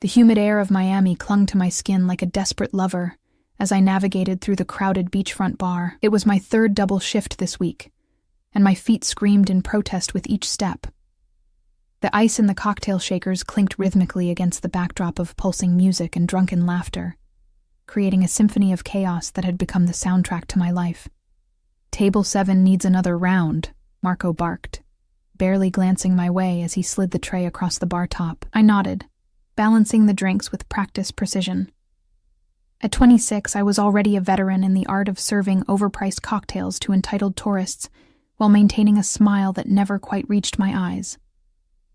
The humid air of Miami clung to my skin like a desperate lover as I navigated through the crowded beachfront bar. It was my third double shift this week, and my feet screamed in protest with each step. The ice in the cocktail shakers clinked rhythmically against the backdrop of pulsing music and drunken laughter, creating a symphony of chaos that had become the soundtrack to my life. "Table 7 needs another round," Marco barked, barely glancing my way as he slid the tray across the bar top. I nodded, balancing the drinks with practiced precision. At 26, I was already a veteran in the art of serving overpriced cocktails to entitled tourists while maintaining a smile that never quite reached my eyes.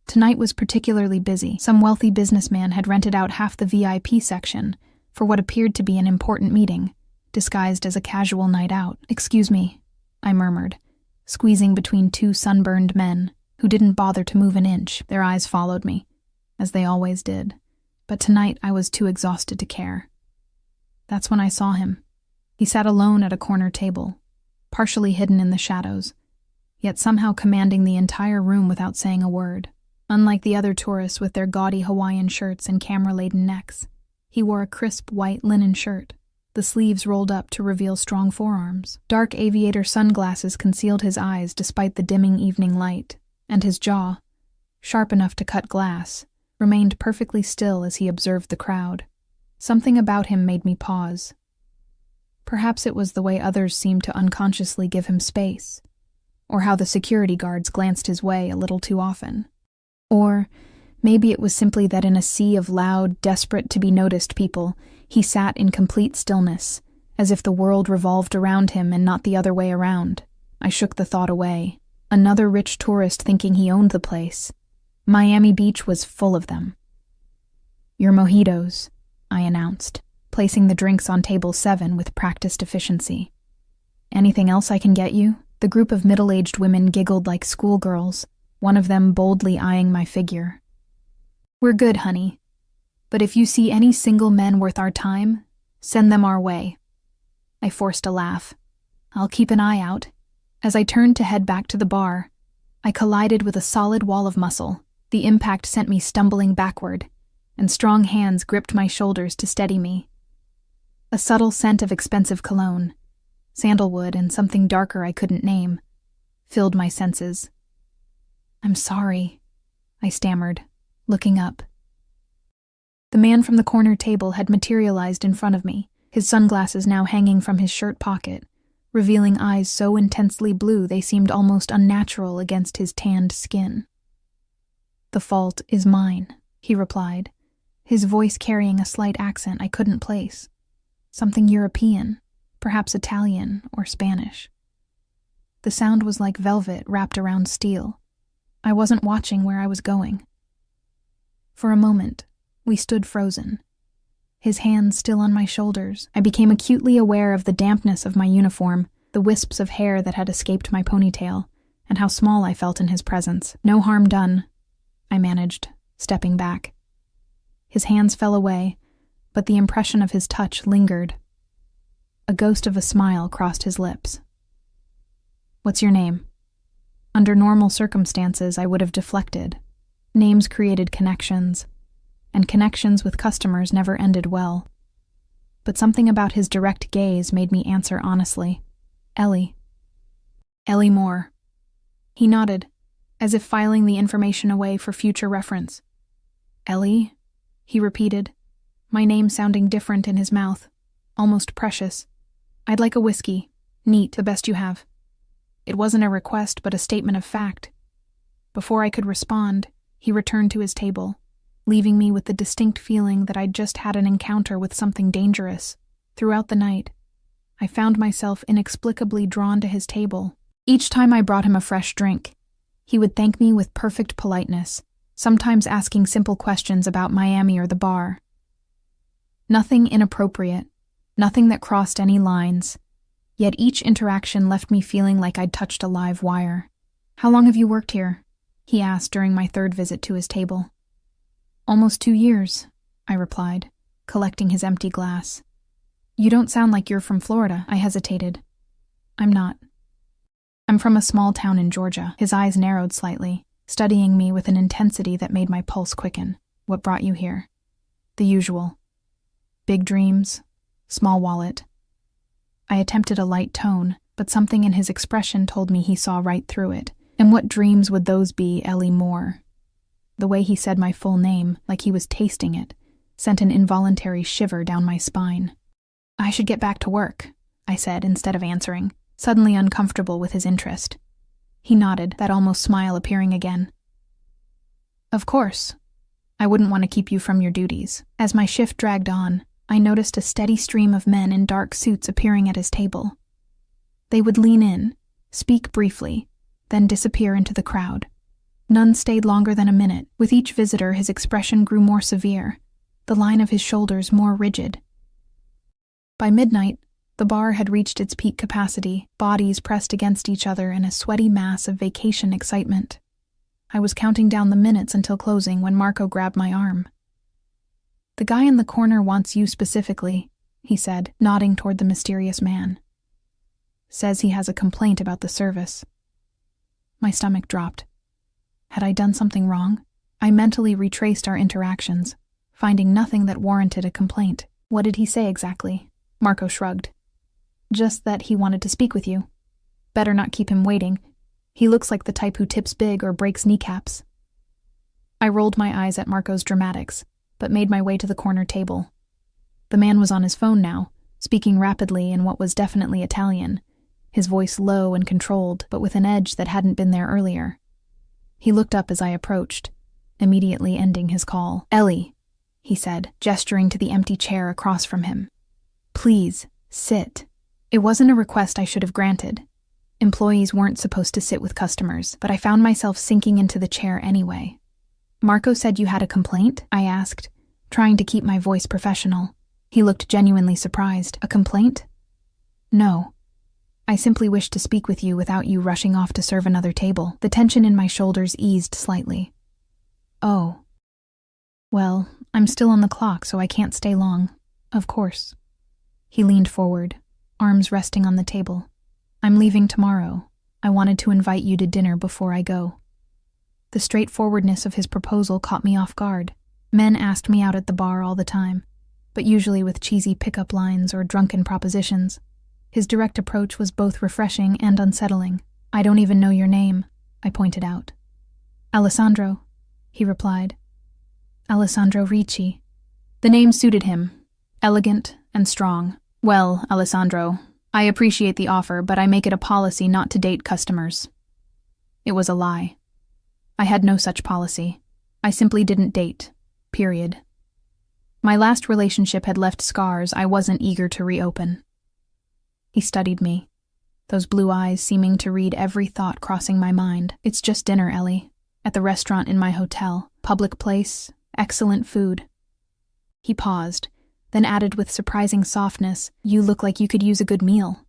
Tonight was particularly busy. Some wealthy businessman had rented out half the VIP section for what appeared to be an important meeting, disguised as a casual night out. "Excuse me," I murmured, squeezing between two sunburned men who didn't bother to move an inch. Their eyes followed me, as they always did, but tonight I was too exhausted to care. That's when I saw him. He sat alone at a corner table, partially hidden in the shadows, yet somehow commanding the entire room without saying a word. Unlike the other tourists with their gaudy Hawaiian shirts and camera-laden necks, he wore a crisp white linen shirt, the sleeves rolled up to reveal strong forearms. Dark aviator sunglasses concealed his eyes despite the dimming evening light, and his jaw, sharp enough to cut glass, remained perfectly still as he observed the crowd. Something about him made me pause. Perhaps it was the way others seemed to unconsciously give him space, or how the security guards glanced his way a little too often. Or maybe it was simply that in a sea of loud, desperate-to-be-noticed people, he sat in complete stillness, as if the world revolved around him and not the other way around. I shook the thought away. Another rich tourist thinking he owned the place. Miami Beach was full of them. "Your mojitos," I announced, placing the drinks on table 7 with practiced efficiency. "Anything else I can get you?" The group of middle-aged women giggled like schoolgirls, one of them boldly eyeing my figure. "We're good, honey. But if you see any single men worth our time, send them our way." I forced a laugh. "I'll keep an eye out." As I turned to head back to the bar, I collided with a solid wall of muscle. The impact sent me stumbling backward, and strong hands gripped my shoulders to steady me. A subtle scent of expensive cologne, sandalwood and something darker I couldn't name, filled my senses. "I'm sorry," I stammered, looking up. The man from the corner table had materialized in front of me, his sunglasses now hanging from his shirt pocket, revealing eyes so intensely blue they seemed almost unnatural against his tanned skin. "The fault is mine," he replied, his voice carrying a slight accent I couldn't place. Something European, perhaps Italian or Spanish. The sound was like velvet wrapped around steel. I wasn't watching where I was going. For a moment, we stood frozen. His hands still on my shoulders, I became acutely aware of the dampness of my uniform, the wisps of hair that had escaped my ponytail, and how small I felt in his presence. "No harm done," I managed, stepping back. His hands fell away, but the impression of his touch lingered. A ghost of a smile crossed his lips. "What's your name?" Under normal circumstances, I would have deflected. Names created connections, and connections with customers never ended well. But something about his direct gaze made me answer honestly. "Ellie." "Ellie Moore." He nodded, as if filing the information away for future reference. "Ellie?" he repeated, my name sounding different in his mouth, almost precious. "I'd like a whiskey. Neat, the best you have." It wasn't a request, but a statement of fact. Before I could respond, he returned to his table, leaving me with the distinct feeling that I'd just had an encounter with something dangerous. Throughout the night, I found myself inexplicably drawn to his table. Each time I brought him a fresh drink, he would thank me with perfect politeness, sometimes asking simple questions about Miami or the bar. Nothing inappropriate, nothing that crossed any lines, yet each interaction left me feeling like I'd touched a live wire. "How long have you worked here?" he asked during my third visit to his table. "Almost 2 years," I replied, collecting his empty glass. "You don't sound like you're from Florida," I hesitated. "I'm not. I'm from a small town in Georgia." His eyes narrowed slightly, studying me with an intensity that made my pulse quicken. "What brought you here?" The usual. Big dreams, small wallet. I attempted a light tone, but something in his expression told me he saw right through it. And what dreams would those be, Ellie Moore? The way he said my full name, like he was tasting it, sent an involuntary shiver down my spine. I should get back to work, I said instead of answering, suddenly uncomfortable with his interest. He nodded, that almost smile appearing again. Of course. I wouldn't want to keep you from your duties. As my shift dragged on, I noticed a steady stream of men in dark suits appearing at his table. They would lean in, speak briefly, then disappear into the crowd. None stayed longer than a minute. With each visitor, his expression grew more severe, the line of his shoulders more rigid. By midnight, the bar had reached its peak capacity, bodies pressed against each other in a sweaty mass of vacation excitement. I was counting down the minutes until closing when Marco grabbed my arm. The guy in the corner wants you specifically, he said, nodding toward the mysterious man. Says he has a complaint about the service. My stomach dropped. Had I done something wrong? I mentally retraced our interactions, finding nothing that warranted a complaint. What did he say exactly? Marco shrugged. Just that he wanted to speak with you. Better not keep him waiting. He looks like the type who tips big or breaks kneecaps. I rolled my eyes at Marco's dramatics, but made my way to the corner table. The man was on his phone now, speaking rapidly in what was definitely Italian, his voice low and controlled, but with an edge that hadn't been there earlier. He looked up as I approached, immediately ending his call. Ellie, he said, gesturing to the empty chair across from him. Please, sit. It wasn't a request I should have granted. Employees weren't supposed to sit with customers, but I found myself sinking into the chair anyway. Marco said you had a complaint? I asked, trying to keep my voice professional. He looked genuinely surprised. A complaint? No. I simply wished to speak with you without you rushing off to serve another table. The tension in my shoulders eased slightly. Oh. Well, I'm still on the clock, so I can't stay long. Of course. He leaned forward, arms resting on the table. I'm leaving tomorrow. I wanted to invite you to dinner before I go. The straightforwardness of his proposal caught me off guard. Men asked me out at the bar all the time, but usually with cheesy pickup lines or drunken propositions. His direct approach was both refreshing and unsettling. I don't even know your name, I pointed out. Alessandro, he replied. Alessandro Ricci. The name suited him, elegant and strong. Well, Alessandro, I appreciate the offer, but I make it a policy not to date customers. It was a lie. I had no such policy. I simply didn't date. Period. My last relationship had left scars I wasn't eager to reopen. He studied me, those blue eyes seeming to read every thought crossing my mind. It's just dinner, Ellie. At the restaurant in my hotel. Public place. Excellent food. He paused, then added with surprising softness, You look like you could use a good meal.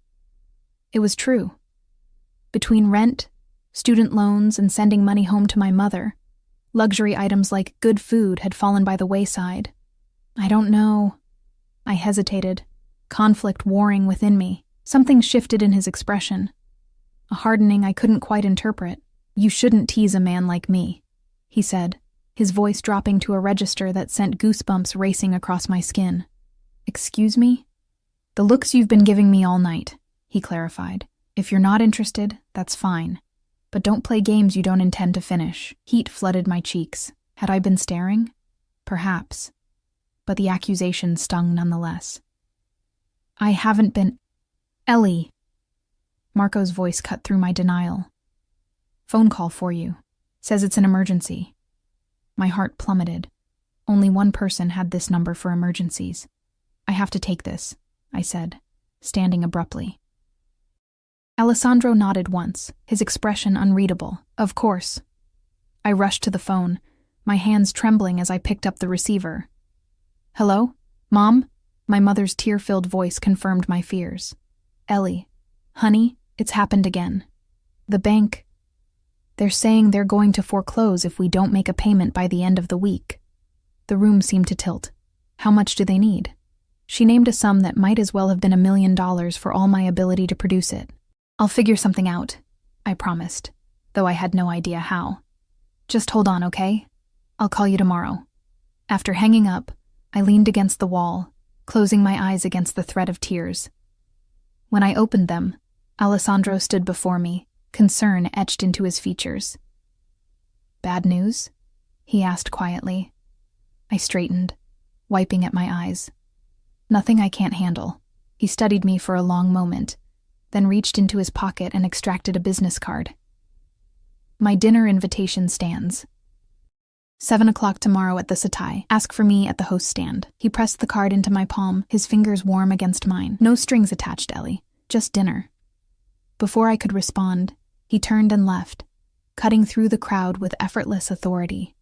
It was true. Between rent, student loans, and sending money home to my mother, luxury items like good food had fallen by the wayside. I don't know. I hesitated, conflict warring within me. Something shifted in his expression, a hardening I couldn't quite interpret. You shouldn't tease a man like me, he said, his voice dropping to a register that sent goosebumps racing across my skin. Excuse me? The looks you've been giving me all night, he clarified. If you're not interested, that's fine. But don't play games you don't intend to finish. Heat flooded my cheeks. Had I been staring? Perhaps. But the accusation stung nonetheless. I haven't been... Ellie. Marco's voice cut through my denial. Phone call for you. Says it's an emergency. My heart plummeted. Only one person had this number for emergencies. I have to take this, I said, standing abruptly. Alessandro nodded once, his expression unreadable. Of course. I rushed to the phone, my hands trembling as I picked up the receiver. Hello? Mom? My mother's tear-filled voice confirmed my fears. Ellie, honey, it's happened again. The bank. They're saying they're going to foreclose if we don't make a payment by the end of the week. The room seemed to tilt. How much do they need? She named a sum that might as well have been $1 million for all my ability to produce it. I'll figure something out, I promised, though I had no idea how. Just hold on, okay? I'll call you tomorrow. After hanging up, I leaned against the wall, closing my eyes against the threat of tears. When I opened them, Alessandro stood before me, concern etched into his features. "Bad news?" he asked quietly. I straightened, wiping at my eyes. "Nothing I can't handle." He studied me for a long moment, then reached into his pocket and extracted a business card. "My dinner invitation stands. 7 o'clock tomorrow at the Satai. Ask for me at the host stand." He pressed the card into my palm, his fingers warm against mine. "No strings attached, Ellie. Just dinner." Before I could respond, he turned and left, cutting through the crowd with effortless authority.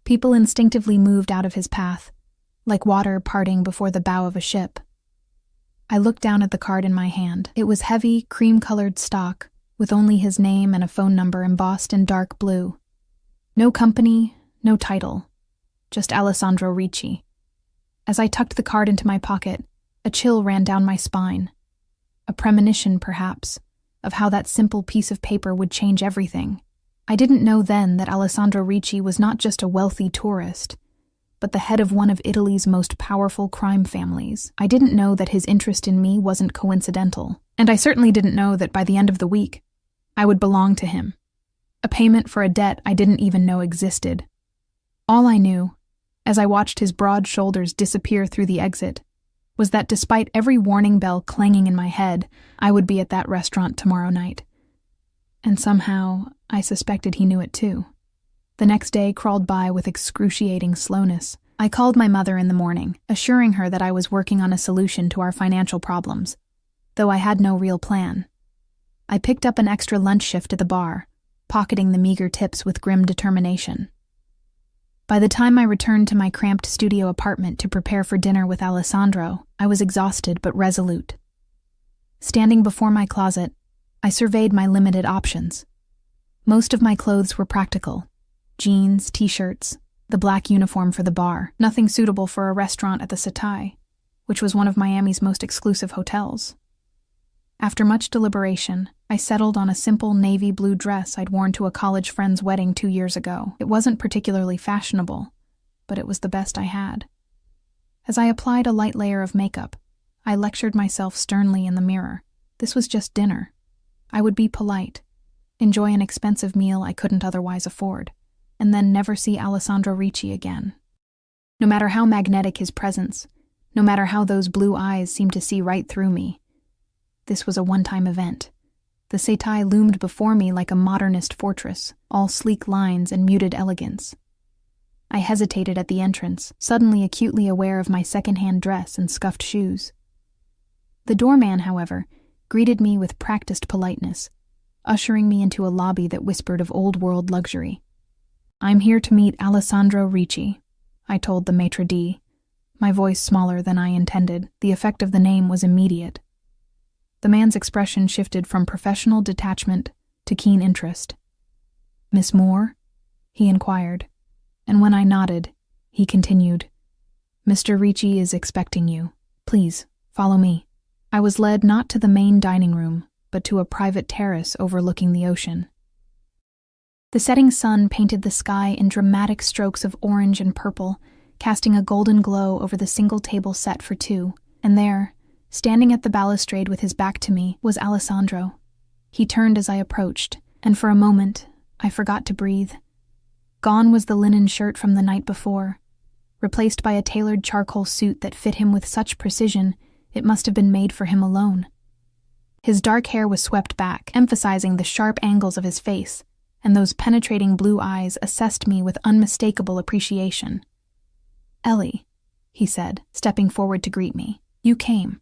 People instinctively moved out of his path, like water parting before the bow of a ship. I looked down at the card in my hand. It was heavy, cream-colored stock, with only his name and a phone number embossed in dark blue. No company, no title, just Alessandro Ricci. As I tucked the card into my pocket, a chill ran down my spine. A premonition, perhaps, of how that simple piece of paper would change everything. I didn't know then that Alessandro Ricci was not just a wealthy tourist, but the head of one of Italy's most powerful crime families. I didn't know that his interest in me wasn't coincidental, and I certainly didn't know that by the end of the week, I would belong to him. A payment for a debt I didn't even know existed. All I knew, as I watched his broad shoulders disappear through the exit, was that despite every warning bell clanging in my head, I would be at that restaurant tomorrow night. And somehow, I suspected he knew it too. The next day crawled by with excruciating slowness. I called my mother in the morning, assuring her that I was working on a solution to our financial problems, though I had no real plan. I picked up an extra lunch shift at the bar, pocketing the meager tips with grim determination. By the time I returned to my cramped studio apartment to prepare for dinner with Alessandro, I was exhausted but resolute. Standing before my closet, I surveyed my limited options. Most of my clothes were practical: jeans, t-shirts, the black uniform for the bar, nothing suitable for a restaurant at the Satai, which was one of Miami's most exclusive hotels. After much deliberation, I settled on a simple navy blue dress I'd worn to a college friend's wedding 2 years ago. It wasn't particularly fashionable, but it was the best I had. As I applied a light layer of makeup, I lectured myself sternly in the mirror. This was just dinner. I would be polite, enjoy an expensive meal I couldn't otherwise afford, and then never see Alessandro Ricci again. No matter how magnetic his presence, no matter how those blue eyes seemed to see right through me, this was a one-time event. The Satai loomed before me like a modernist fortress, all sleek lines and muted elegance. I hesitated at the entrance, suddenly acutely aware of my second-hand dress and scuffed shoes. The doorman, however, greeted me with practiced politeness, ushering me into a lobby that whispered of old-world luxury. "I'm here to meet Alessandro Ricci," I told the maitre d', my voice smaller than I intended. The effect of the name was immediate. The man's expression shifted from professional detachment to keen interest. "Miss Moore?" he inquired, and when I nodded, he continued, "Mr. Ricci is expecting you. Please, follow me." I was led not to the main dining room, but to a private terrace overlooking the ocean. The setting sun painted the sky in dramatic strokes of orange and purple, casting a golden glow over the single table set for two, and there, standing at the balustrade with his back to me, was Alessandro. He turned as I approached, and for a moment, I forgot to breathe. Gone was the linen shirt from the night before, replaced by a tailored charcoal suit that fit him with such precision it must have been made for him alone. His dark hair was swept back, emphasizing the sharp angles of his face, and those penetrating blue eyes assessed me with unmistakable appreciation. "Ellie," he said, stepping forward to greet me, "you came."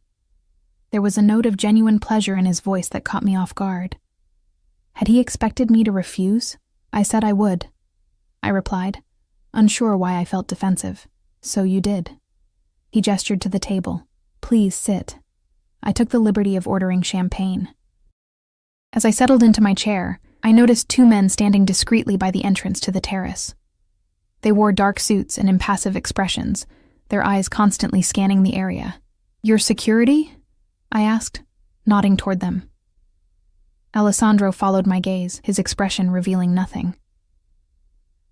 There was a note of genuine pleasure in his voice that caught me off guard. Had he expected me to refuse? I said I would. I replied, unsure why I felt defensive. "So you did." He gestured to the table. "Please sit." I took the liberty of ordering champagne. As I settled into my chair, I noticed 2 men standing discreetly by the entrance to the terrace. They wore dark suits and impassive expressions, their eyes constantly scanning the area. "Your security?" I asked, nodding toward them. Alessandro followed my gaze, his expression revealing nothing.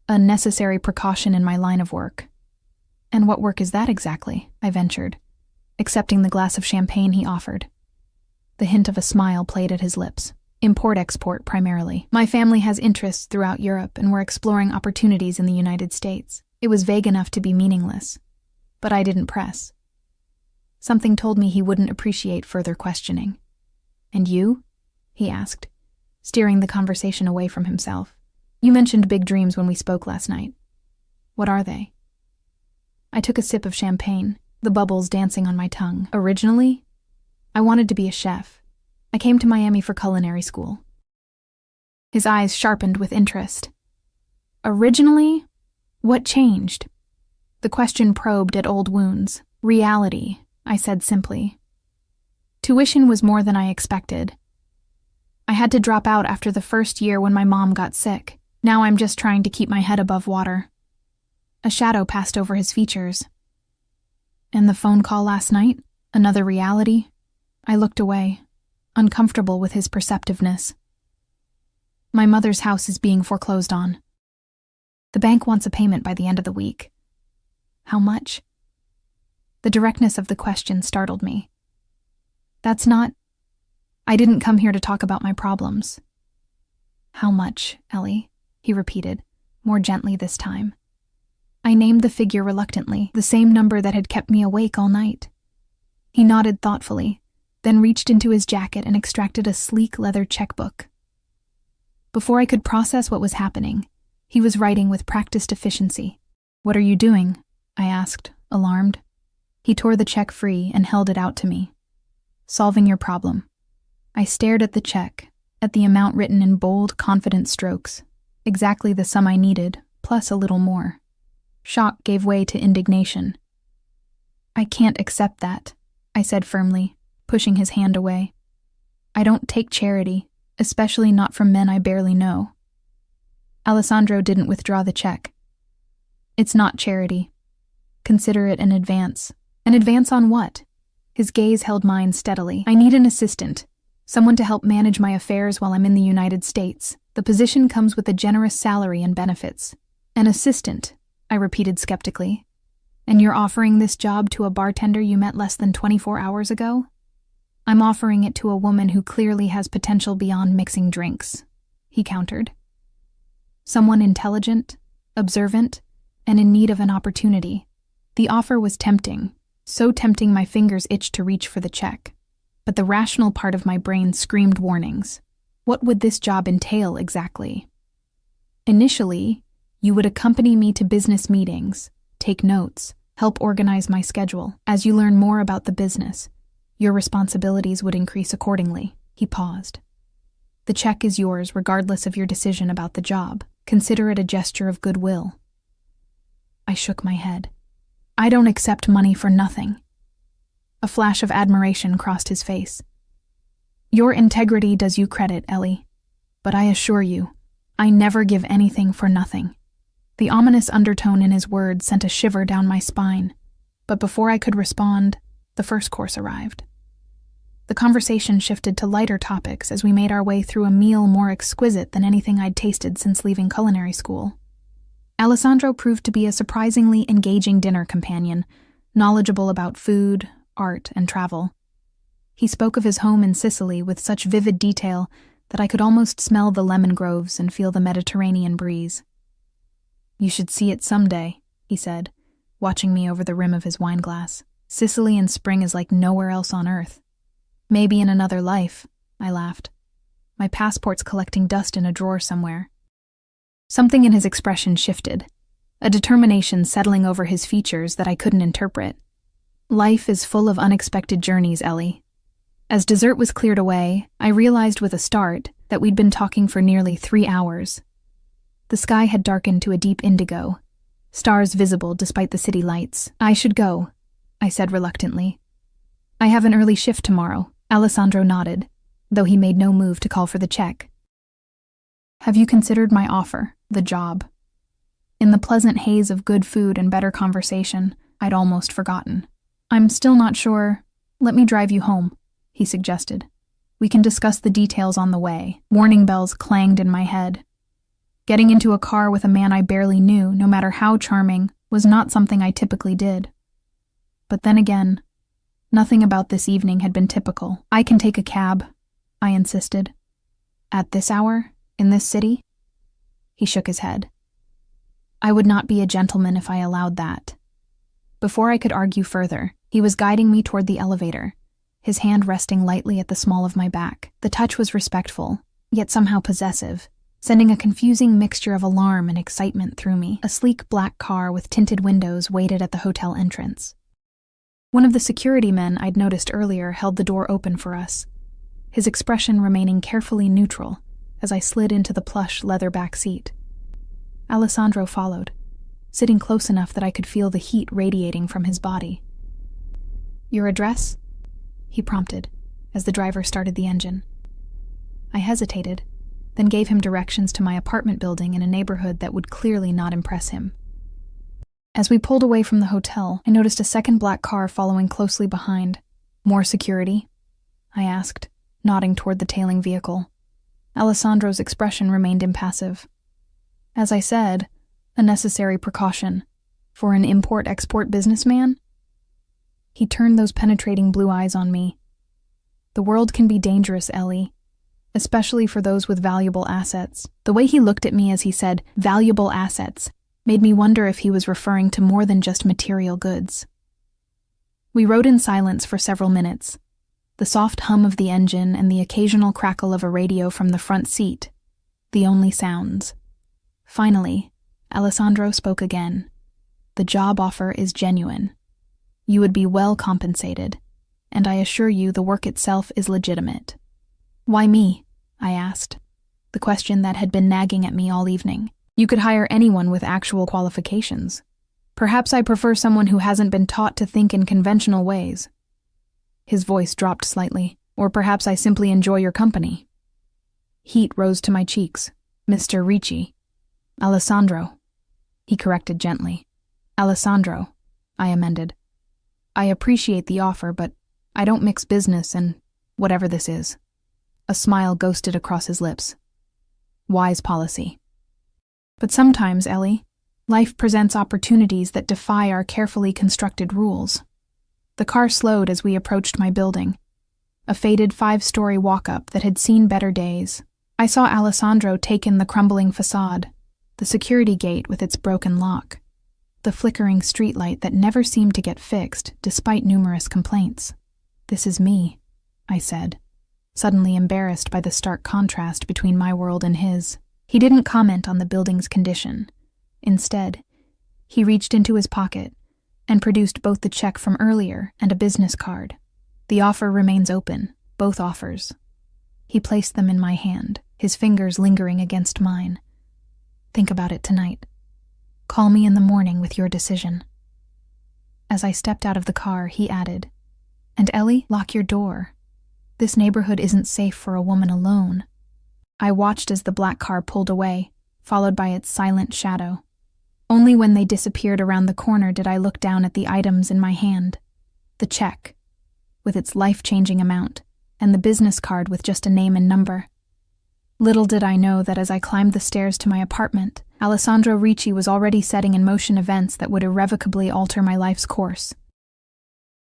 "A necessary precaution in my line of work." "And what work is that exactly?" I ventured, accepting the glass of champagne he offered. The hint of a smile played at his lips. "Import-export, primarily. My family has interests throughout Europe, and we're exploring opportunities in the United States." It was vague enough to be meaningless, but I didn't press. Something told me he wouldn't appreciate further questioning. "And you?" he asked, steering the conversation away from himself. "You mentioned big dreams when we spoke last night. What are they?" I took a sip of champagne, the bubbles dancing on my tongue. "Originally, I wanted to be a chef. I came to Miami for culinary school." His eyes sharpened with interest. "Originally? What changed?" The question probed at old wounds. "Reality," I said simply. "Tuition was more than I expected. I had to drop out after the first year when my mom got sick. Now I'm just trying to keep my head above water." A shadow passed over his features. "And the phone call last night? Another reality?" I looked away, uncomfortable with his perceptiveness. "My mother's house is being foreclosed on. The bank wants a payment by the end of the week." "How much?" The directness of the question startled me. "That's not... I didn't come here to talk about my problems." "How much, Ellie?" he repeated, more gently this time. I named the figure reluctantly, the same number that had kept me awake all night. He nodded thoughtfully, then reached into his jacket and extracted a sleek leather checkbook. Before I could process what was happening, he was writing with practiced efficiency. "What are you doing?" I asked, alarmed. He tore the check free and held it out to me. "Solving your problem." I stared at the check, at the amount written in bold, confident strokes. Exactly the sum I needed, plus a little more. Shock gave way to indignation. "I can't accept that," I said firmly, pushing his hand away. "I don't take charity, especially not from men I barely know." Alessandro didn't withdraw the check. "It's not charity. Consider it an advance." "An advance on what?" His gaze held mine steadily. "I need an assistant, someone to help manage my affairs while I'm in the United States. The position comes with a generous salary and benefits." "An assistant," I repeated skeptically. "And you're offering this job to a bartender you met less than 24 hours ago?" "I'm offering it to a woman who clearly has potential beyond mixing drinks," he countered. "Someone intelligent, observant, and in need of an opportunity." The offer was tempting, so tempting my fingers itched to reach for the check. But the rational part of my brain screamed warnings. What would this job entail exactly? "Initially, you would accompany me to business meetings, take notes, help organize my schedule. As you learn more about the business, your responsibilities would increase accordingly." He paused. "The check is yours regardless of your decision about the job. Consider it a gesture of goodwill." I shook my head. "I don't accept money for nothing." A flash of admiration crossed his face. "Your integrity does you credit, Ellie. But I assure you, I never give anything for nothing." The ominous undertone in his words sent a shiver down my spine. But before I could respond, the first course arrived. The conversation shifted to lighter topics as we made our way through a meal more exquisite than anything I'd tasted since leaving culinary school. Alessandro proved to be a surprisingly engaging dinner companion, knowledgeable about food, art, and travel. He spoke of his home in Sicily with such vivid detail that I could almost smell the lemon groves and feel the Mediterranean breeze. "You should see it someday," he said, watching me over the rim of his wineglass. "Sicily in spring is like nowhere else on earth." "Maybe in another life," I laughed. "My passport's collecting dust in a drawer somewhere." Something in his expression shifted, a determination settling over his features that I couldn't interpret. "Life is full of unexpected journeys, Ellie." As dessert was cleared away, I realized with a start that we'd been talking for nearly 3 hours. The sky had darkened to a deep indigo, stars visible despite the city lights. "I should go," I said reluctantly. "I have an early shift tomorrow." Alessandro nodded, though he made no move to call for the check. "Have you considered my offer, the job?" In the pleasant haze of good food and better conversation, I'd almost forgotten. "I'm still not sure. Let me drive you home," he suggested. "We can discuss the details on the way." Warning bells clanged in my head. Getting into a car with a man I barely knew, no matter how charming, was not something I typically did. But then again, nothing about this evening had been typical. "I can take a cab," I insisted. "At this hour? In this city?" He shook his head. I would not be a gentleman if I allowed that. Before I could argue further, he was guiding me toward the elevator, his hand resting lightly at the small of my back. The touch was respectful, yet somehow possessive, sending a confusing mixture of alarm and excitement through me. A sleek black car with tinted windows waited at the hotel entrance. One of the security men I'd noticed earlier held the door open for us, his expression remaining carefully neutral as I slid into the plush leather back seat. Alessandro followed, sitting close enough that I could feel the heat radiating from his body. "Your address?" he prompted, as the driver started the engine. I hesitated, then gave him directions to my apartment building in a neighborhood that would clearly not impress him. As we pulled away from the hotel, I noticed a second black car following closely behind. "More security?" I asked, nodding toward the tailing vehicle. Alessandro's expression remained impassive. As I said, a necessary precaution. For an import-export businessman? He turned those penetrating blue eyes on me. "The world can be dangerous, Ellie, especially for those with valuable assets." The way he looked at me as he said, "valuable assets," made me wonder if he was referring to more than just material goods. We rode in silence for several minutes, the soft hum of the engine and the occasional crackle of a radio from the front seat, the only sounds. Finally, Alessandro spoke again. "The job offer is genuine. You would be well compensated, and I assure you the work itself is legitimate." "Why me?" I asked, the question that had been nagging at me all evening. "You could hire anyone with actual qualifications. Perhaps I prefer someone who hasn't been taught to think in conventional ways." His voice dropped slightly. "Or perhaps I simply enjoy your company." Heat rose to my cheeks. "Mr. Ricci." "Alessandro," he corrected gently. "Alessandro," I amended. "I appreciate the offer, but I don't mix business and whatever this is." A smile ghosted across his lips. "Wise policy." "But sometimes, Ellie, life presents opportunities that defy our carefully constructed rules." The car slowed as we approached my building, a faded 5-story walk-up that had seen better days. I saw Alessandro take in the crumbling facade, the security gate with its broken lock, the flickering streetlight that never seemed to get fixed despite numerous complaints. "This is me," I said, suddenly embarrassed by the stark contrast between my world and his. He didn't comment on the building's condition. Instead, he reached into his pocket and produced both the check from earlier and a business card. "The offer remains open, both offers." He placed them in my hand, his fingers lingering against mine. "Think about it tonight. Call me in the morning with your decision." As I stepped out of the car, he added, "And Ellie, lock your door. This neighborhood isn't safe for a woman alone." I watched as the black car pulled away, followed by its silent shadow. Only when they disappeared around the corner did I look down at the items in my hand. The check, with its life-changing amount, and the business card with just a name and number. Little did I know that as I climbed the stairs to my apartment, Alessandro Ricci was already setting in motion events that would irrevocably alter my life's course.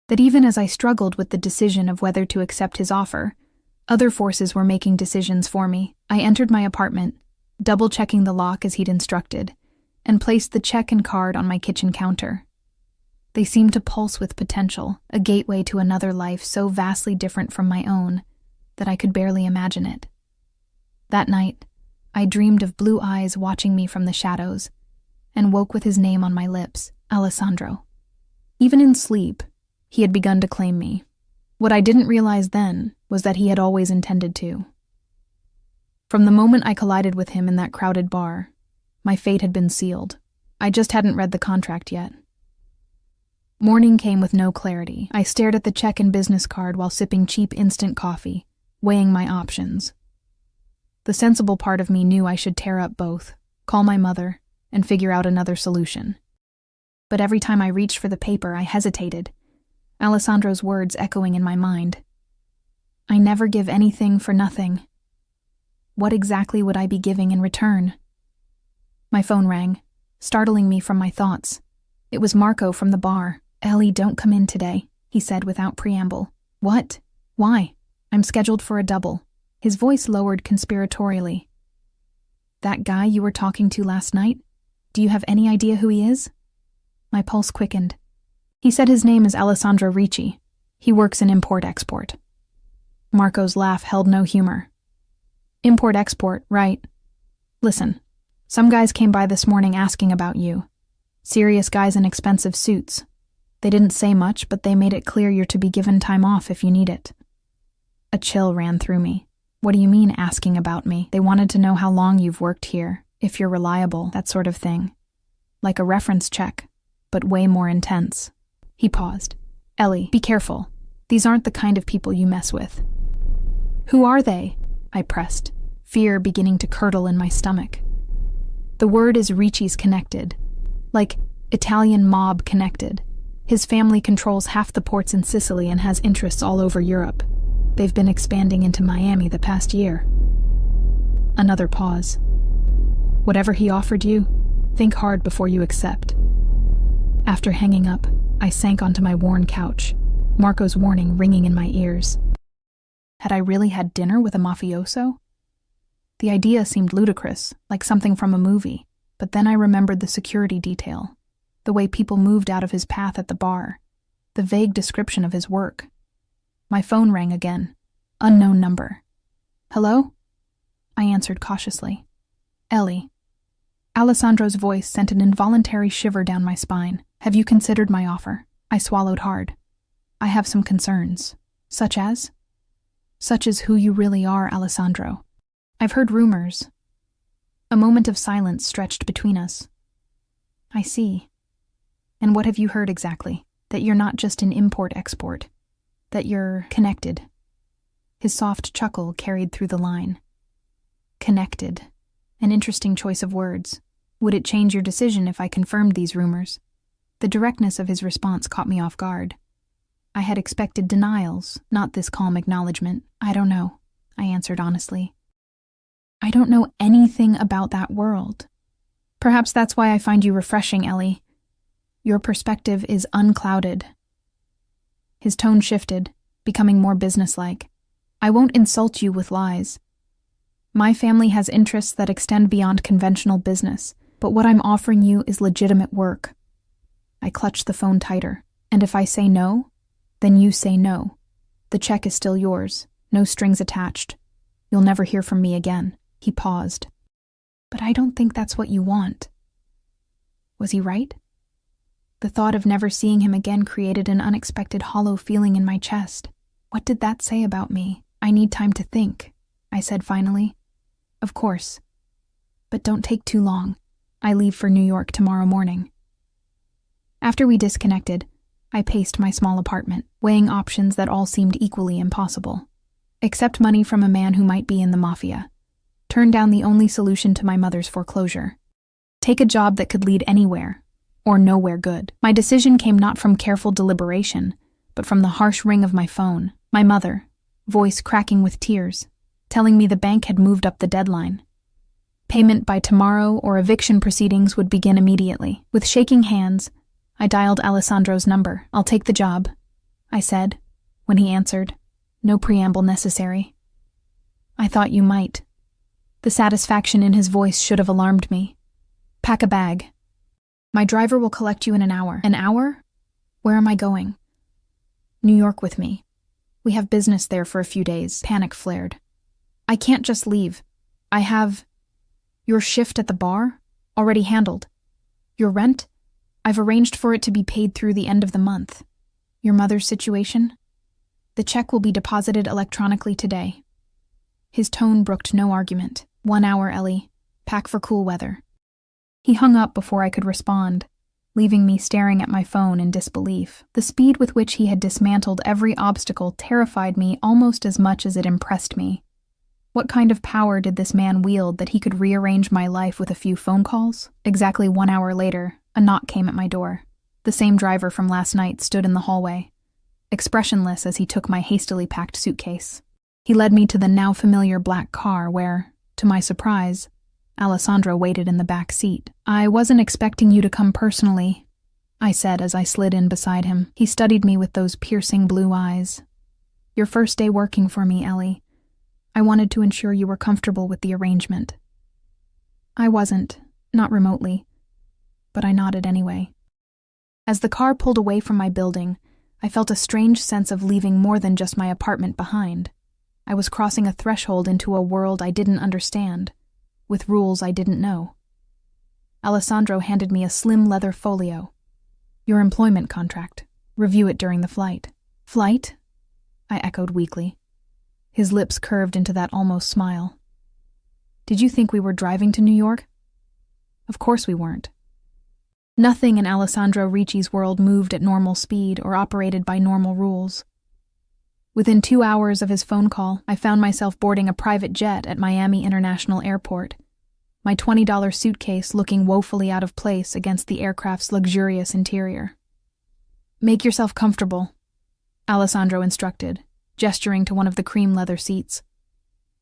That even as I struggled with the decision of whether to accept his offer, other forces were making decisions for me. I entered my apartment, double-checking the lock as he'd instructed, and placed the check and card on my kitchen counter. They seemed to pulse with potential, a gateway to another life so vastly different from my own that I could barely imagine it. That night, I dreamed of blue eyes watching me from the shadows, and woke with his name on my lips, Alessandro. Even in sleep, he had begun to claim me. What I didn't realize then was that he had always intended to. From the moment I collided with him in that crowded bar, my fate had been sealed. I just hadn't read the contract yet. Morning came with no clarity. I stared at the check and business card while sipping cheap instant coffee, weighing my options. The sensible part of me knew I should tear up both, call my mother, and figure out another solution. But every time I reached for the paper, I hesitated, Alessandro's words echoing in my mind. I never give anything for nothing. What exactly would I be giving in return? My phone rang, startling me from my thoughts. It was Marco from the bar. "Ellie, don't come in today," he said without preamble. "What? Why?" "I'm scheduled for a double." His voice lowered conspiratorially. "That guy you were talking to last night? Do you have any idea who he is?" My pulse quickened. "He said his name is Alessandro Ricci. He works in import-export." Marco's laugh held no humor. "Import-export, right? Listen, some guys came by this morning asking about you. Serious guys in expensive suits. They didn't say much, but they made it clear you're to be given time off if you need it." A chill ran through me. "What do you mean, asking about me?" "They wanted to know how long you've worked here, if you're reliable, that sort of thing. Like a reference check, but way more intense." He paused. "Ellie, be careful. These aren't the kind of people you mess with." "Who are they?" I pressed, fear beginning to curdle in my stomach. "The word is Ricci's connected. Like Italian mob connected. His family controls half the ports in Sicily and has interests all over Europe. They've been expanding into Miami the past year." Another pause. "Whatever he offered you, think hard before you accept." After hanging up, I sank onto my worn couch, Marco's warning ringing in my ears. Had I really had dinner with a mafioso? The idea seemed ludicrous, like something from a movie, but then I remembered the security detail, the way people moved out of his path at the bar, the vague description of his work. My phone rang again. Unknown number. "Hello?" I answered cautiously. "Ellie." Alessandro's voice sent an involuntary shiver down my spine. "Have you considered my offer?" I swallowed hard. "I have some concerns." "Such as?" "Such as who you really are, Alessandro. I've heard rumors." A moment of silence stretched between us. "I see. And what have you heard exactly? That you're not just an import-export. That you're connected." His soft chuckle carried through the line. "Connected. An interesting choice of words. Would it change your decision if I confirmed these rumors?" The directness of his response caught me off guard. I had expected denials, not this calm acknowledgement. "I don't know," I answered honestly. "I don't know anything about that world. Perhaps that's why I find you refreshing, Ellie. Your perspective is unclouded." His tone shifted, becoming more businesslike. "I won't insult you with lies. My family has interests that extend beyond conventional business, but what I'm offering you is legitimate work." I clutched the phone tighter. "And if I say no, then you say no. The check is still yours, no strings attached. You'll never hear from me again." He paused. "But I don't think that's what you want." Was he right? The thought of never seeing him again created an unexpected hollow feeling in my chest. What did that say about me? "I need time to think," I said finally. "Of course. But don't take too long. I leave for New York tomorrow morning." After we disconnected, I paced my small apartment, weighing options that all seemed equally impossible. Accept money from a man who might be in the Mafia. Turn down the only solution to my mother's foreclosure. Take a job that could lead anywhere, or nowhere good. My decision came not from careful deliberation, but from the harsh ring of my phone. My mother, voice cracking with tears, telling me the bank had moved up the deadline. Payment by tomorrow or eviction proceedings would begin immediately. With shaking hands, I dialed Alessandro's number. "I'll take the job," I said, when he answered. No preamble necessary. "I thought you might." The satisfaction in his voice should have alarmed me. "Pack a bag. My driver will collect you in an hour." "An hour? Where am I going?" "New York with me. We have business there for a few days." Panic flared. "I can't just leave. I have—" "Your shift at the bar? Already handled. Your rent? I've arranged for it to be paid through the end of the month. Your mother's situation? The check will be deposited electronically today." His tone brooked no argument. "1 hour, Ellie. Pack for cool weather." He hung up before I could respond, leaving me staring at my phone in disbelief. The speed with which he had dismantled every obstacle terrified me almost as much as it impressed me. What kind of power did this man wield that he could rearrange my life with a few phone calls? Exactly 1 hour later, a knock came at my door. The same driver from last night stood in the hallway, expressionless as he took my hastily packed suitcase. He led me to the now familiar black car where, to my surprise, Alessandro waited in the back seat. "I wasn't expecting you to come personally," I said as I slid in beside him. He studied me with those piercing blue eyes. Your first day working for me, Ellie. I wanted to ensure you were comfortable with the arrangement. I wasn't, not remotely, but I nodded anyway. As the car pulled away from my building, I felt a strange sense of leaving more than just my apartment behind. I was crossing a threshold into a world I didn't understand, with rules I didn't know. Alessandro handed me a slim leather folio. Your employment contract. Review it during the flight. Flight? I echoed weakly. His lips curved into that almost smile. Did you think we were driving to New York? Of course we weren't. Nothing in Alessandro Ricci's world moved at normal speed or operated by normal rules. Within 2 hours of his phone call, I found myself boarding a private jet at Miami International Airport, my $20 suitcase looking woefully out of place against the aircraft's luxurious interior. Make yourself comfortable, Alessandro instructed, gesturing to one of the cream leather seats.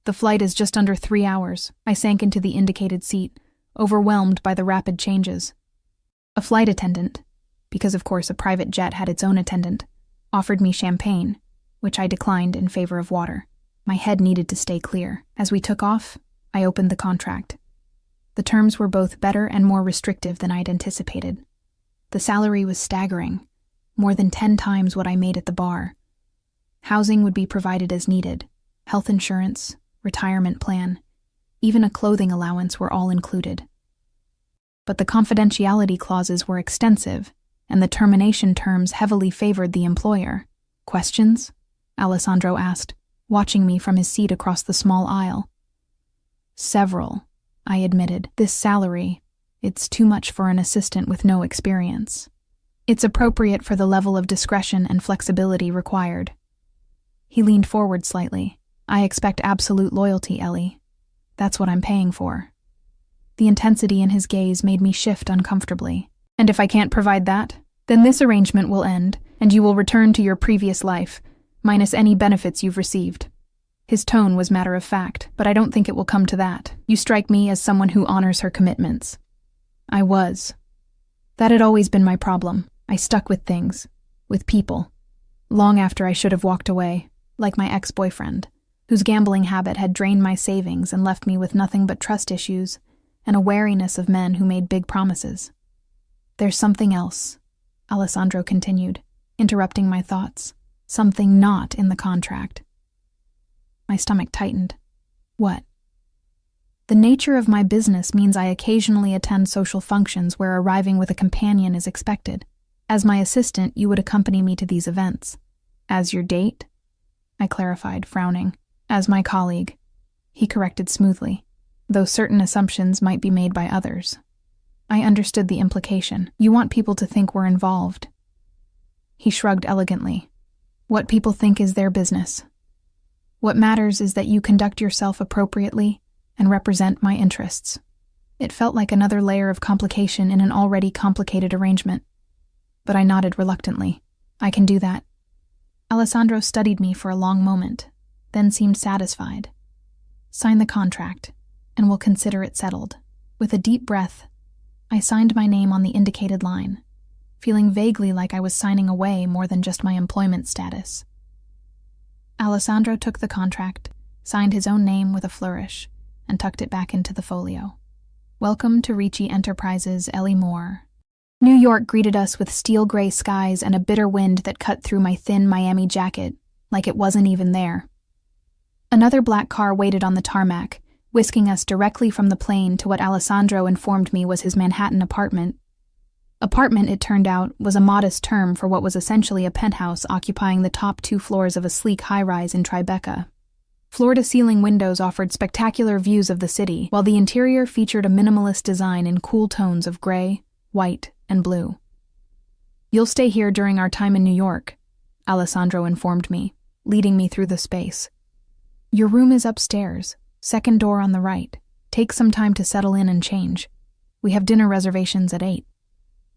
The flight is just under 3 hours. I sank into the indicated seat, overwhelmed by the rapid changes. A flight attendant, because of course a private jet had its own attendant, offered me champagne, which I declined in favor of water. My head needed to stay clear. As we took off, I opened the contract. The terms were both better and more restrictive than I'd anticipated. The salary was staggering, more than 10 times what I made at the bar. Housing would be provided as needed. Health insurance, retirement plan, even a clothing allowance were all included. But the confidentiality clauses were extensive, and the termination terms heavily favored the employer. Questions? Alessandro asked, watching me from his seat across the small aisle. Several, I admitted. This salary, it's too much for an assistant with no experience. It's appropriate for the level of discretion and flexibility required. He leaned forward slightly. I expect absolute loyalty, Ellie. That's what I'm paying for. The intensity in his gaze made me shift uncomfortably. And if I can't provide that, then this arrangement will end, and you will return to your previous life, minus any benefits you've received. His tone was matter of fact, but I don't think it will come to that. You strike me as someone who honors her commitments. I was. That had always been my problem. I stuck with things, with people, long after I should have walked away, like my ex-boyfriend, whose gambling habit had drained my savings and left me with nothing but trust issues and a wariness of men who made big promises. There's something else, Alessandro continued, interrupting my thoughts. Something not in the contract. My stomach tightened. What? The nature of my business means I occasionally attend social functions where arriving with a companion is expected. As my assistant, you would accompany me to these events. As your date? I clarified, frowning. As my colleague. He corrected smoothly, though certain assumptions might be made by others. I understood the implication. You want people to think we're involved. He shrugged elegantly. What people think is their business. What matters is that you conduct yourself appropriately and represent my interests. It felt like another layer of complication in an already complicated arrangement. But I nodded reluctantly. I can do that. Alessandro studied me for a long moment, then seemed satisfied. Sign the contract, and we'll consider it settled. With a deep breath, I signed my name on the indicated line, feeling vaguely like I was signing away more than just my employment status. Alessandro took the contract, signed his own name with a flourish, and tucked it back into the folio. Welcome to Ricci Enterprises, Ellie Moore. New York greeted us with steel-gray skies and a bitter wind that cut through my thin Miami jacket, like it wasn't even there. Another black car waited on the tarmac, whisking us directly from the plane to what Alessandro informed me was his Manhattan apartment. Apartment, it turned out, was a modest term for what was essentially a penthouse occupying the top 2 floors of a sleek high-rise in Tribeca. Floor-to-ceiling windows offered spectacular views of the city, while the interior featured a minimalist design in cool tones of gray, white, and blue. You'll stay here during our time in New York, Alessandro informed me, leading me through the space. Your room is upstairs, second door on the right. Take some time to settle in and change. We have dinner reservations at 8.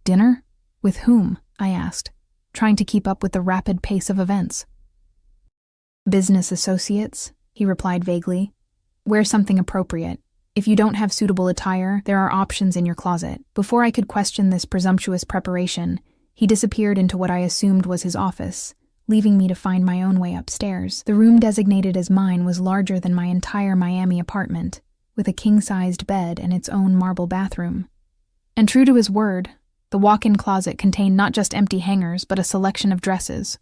Dinner? With whom? I asked, trying to keep up with the rapid pace of events. Business associates, he replied vaguely. Wear something appropriate. If you don't have suitable attire, there are options in your closet. Before I could question this presumptuous preparation, he disappeared into what I assumed was his office, leaving me to find my own way upstairs. The room designated as mine was larger than my entire Miami apartment, with a king-sized bed and its own marble bathroom. And true to his word, the walk-in closet contained not just empty hangers, but a selection of dresses,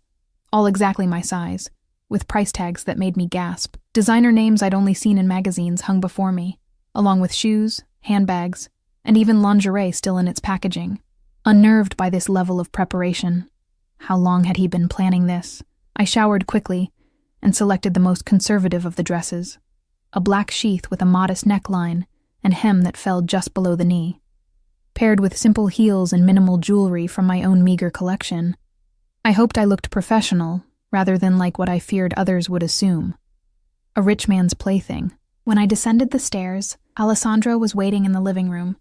all exactly my size, with price tags that made me gasp. Designer names I'd only seen in magazines hung before me, along with shoes, handbags, and even lingerie still in its packaging. Unnerved by this level of preparation, how long had he been planning this? I showered quickly and selected the most conservative of the dresses, a black sheath with a modest neckline and hem that fell just below the knee. Paired with simple heels and minimal jewelry from my own meager collection, I hoped I looked professional rather than like what I feared others would assume, a rich man's plaything. When I descended the stairs, Alessandro was waiting in the living room,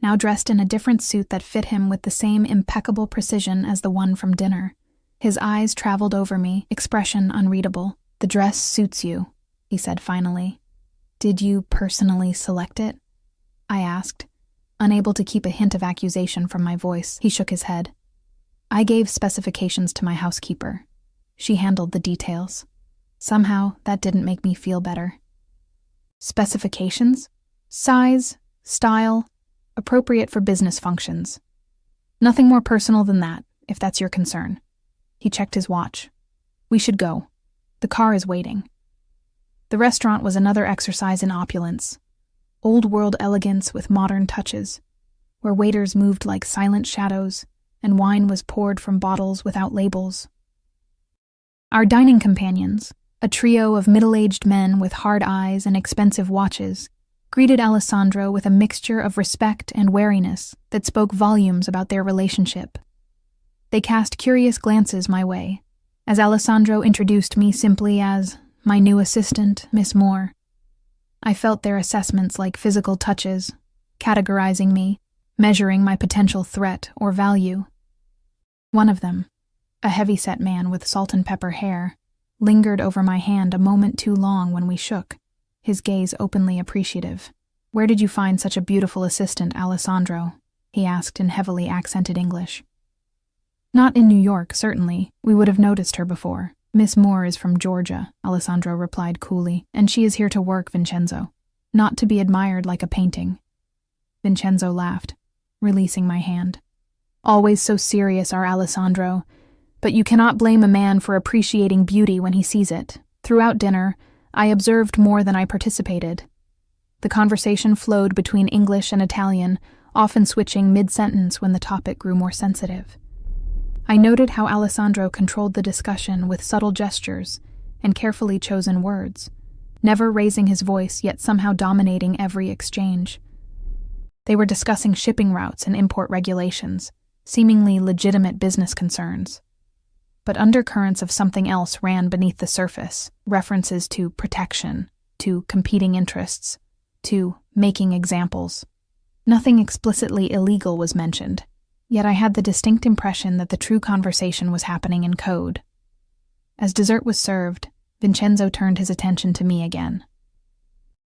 now dressed in a different suit that fit him with the same impeccable precision as the one from dinner. His eyes traveled over me, expression unreadable. "The dress suits you," he said finally. "Did you personally select it?" I asked, unable to keep a hint of accusation from my voice. He shook his head. "I gave specifications to my housekeeper. She handled the details. Somehow, that didn't make me feel better." Specifications? Size, style, appropriate for business functions. Nothing more personal than that, if that's your concern. He checked his watch. "We should go. The car is waiting." The restaurant was another exercise in opulence. Old-world elegance with modern touches, where waiters moved like silent shadows and wine was poured from bottles without labels. Our dining companions, a trio of middle-aged men with hard eyes and expensive watches, greeted Alessandro with a mixture of respect and wariness that spoke volumes about their relationship. They cast curious glances my way, as Alessandro introduced me simply as my new assistant, Miss Moore. I felt their assessments like physical touches, categorizing me, measuring my potential threat or value. One of them, a heavy-set man with salt and pepper hair, lingered over my hand a moment too long when we shook, his gaze openly appreciative. "Where did you find such a beautiful assistant, Alessandro?" he asked in heavily accented English. "Not in New York, certainly. We would have noticed her before. Miss Moore is from Georgia," Alessandro replied coolly, "and she is here to work, Vincenzo. Not to be admired like a painting." Vincenzo laughed, releasing my hand. "Always so serious, our Alessandro. But you cannot blame a man for appreciating beauty when he sees it. Throughout dinner, I observed more than I participated. The conversation flowed between English and Italian, often switching mid-sentence when the topic grew more sensitive. I noted how Alessandro controlled the discussion with subtle gestures and carefully chosen words, never raising his voice yet somehow dominating every exchange. They were discussing shipping routes and import regulations, seemingly legitimate business concerns. But undercurrents of something else ran beneath the surface, references to protection, to competing interests, to making examples. Nothing explicitly illegal was mentioned, yet I had the distinct impression that the true conversation was happening in code. As dessert was served, Vincenzo turned his attention to me again.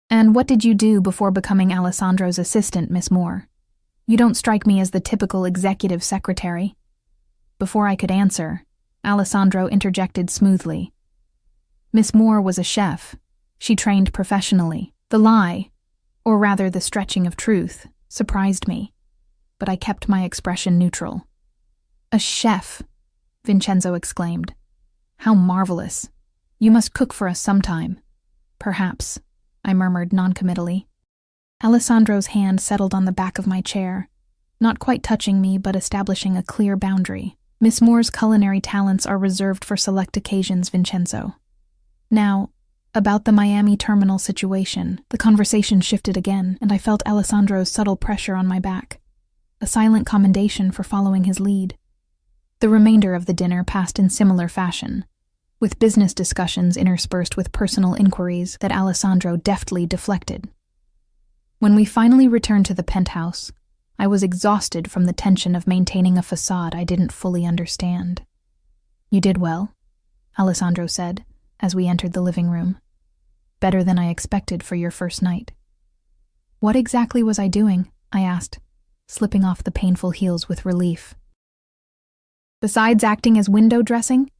"And what did you do before becoming Alessandro's assistant, Miss Moore? You don't strike me as the typical executive secretary." Before I could answer, Alessandro interjected smoothly. "Miss Moore was a chef. She trained professionally. The lie, or rather the stretching of truth, surprised me, but I kept my expression neutral." "A chef!" Vincenzo exclaimed. "How marvelous. You must cook for us sometime." "Perhaps," I murmured noncommittally. Alessandro's hand settled on the back of my chair, not quite touching me but establishing a clear boundary. "Miss Moore's culinary talents are reserved for select occasions, Vincenzo. Now, about the Miami terminal situation." The conversation shifted again, and I felt Alessandro's subtle pressure on my back, a silent commendation for following his lead. The remainder of the dinner passed in similar fashion, with business discussions interspersed with personal inquiries that Alessandro deftly deflected. When we finally returned to the penthouse, I was exhausted from the tension of maintaining a facade I didn't fully understand. "You did well," Alessandro said, as we entered the living room. "Better than I expected for your first night." What exactly was I doing? I asked, slipping off the painful heels with relief. Besides acting as window dressing?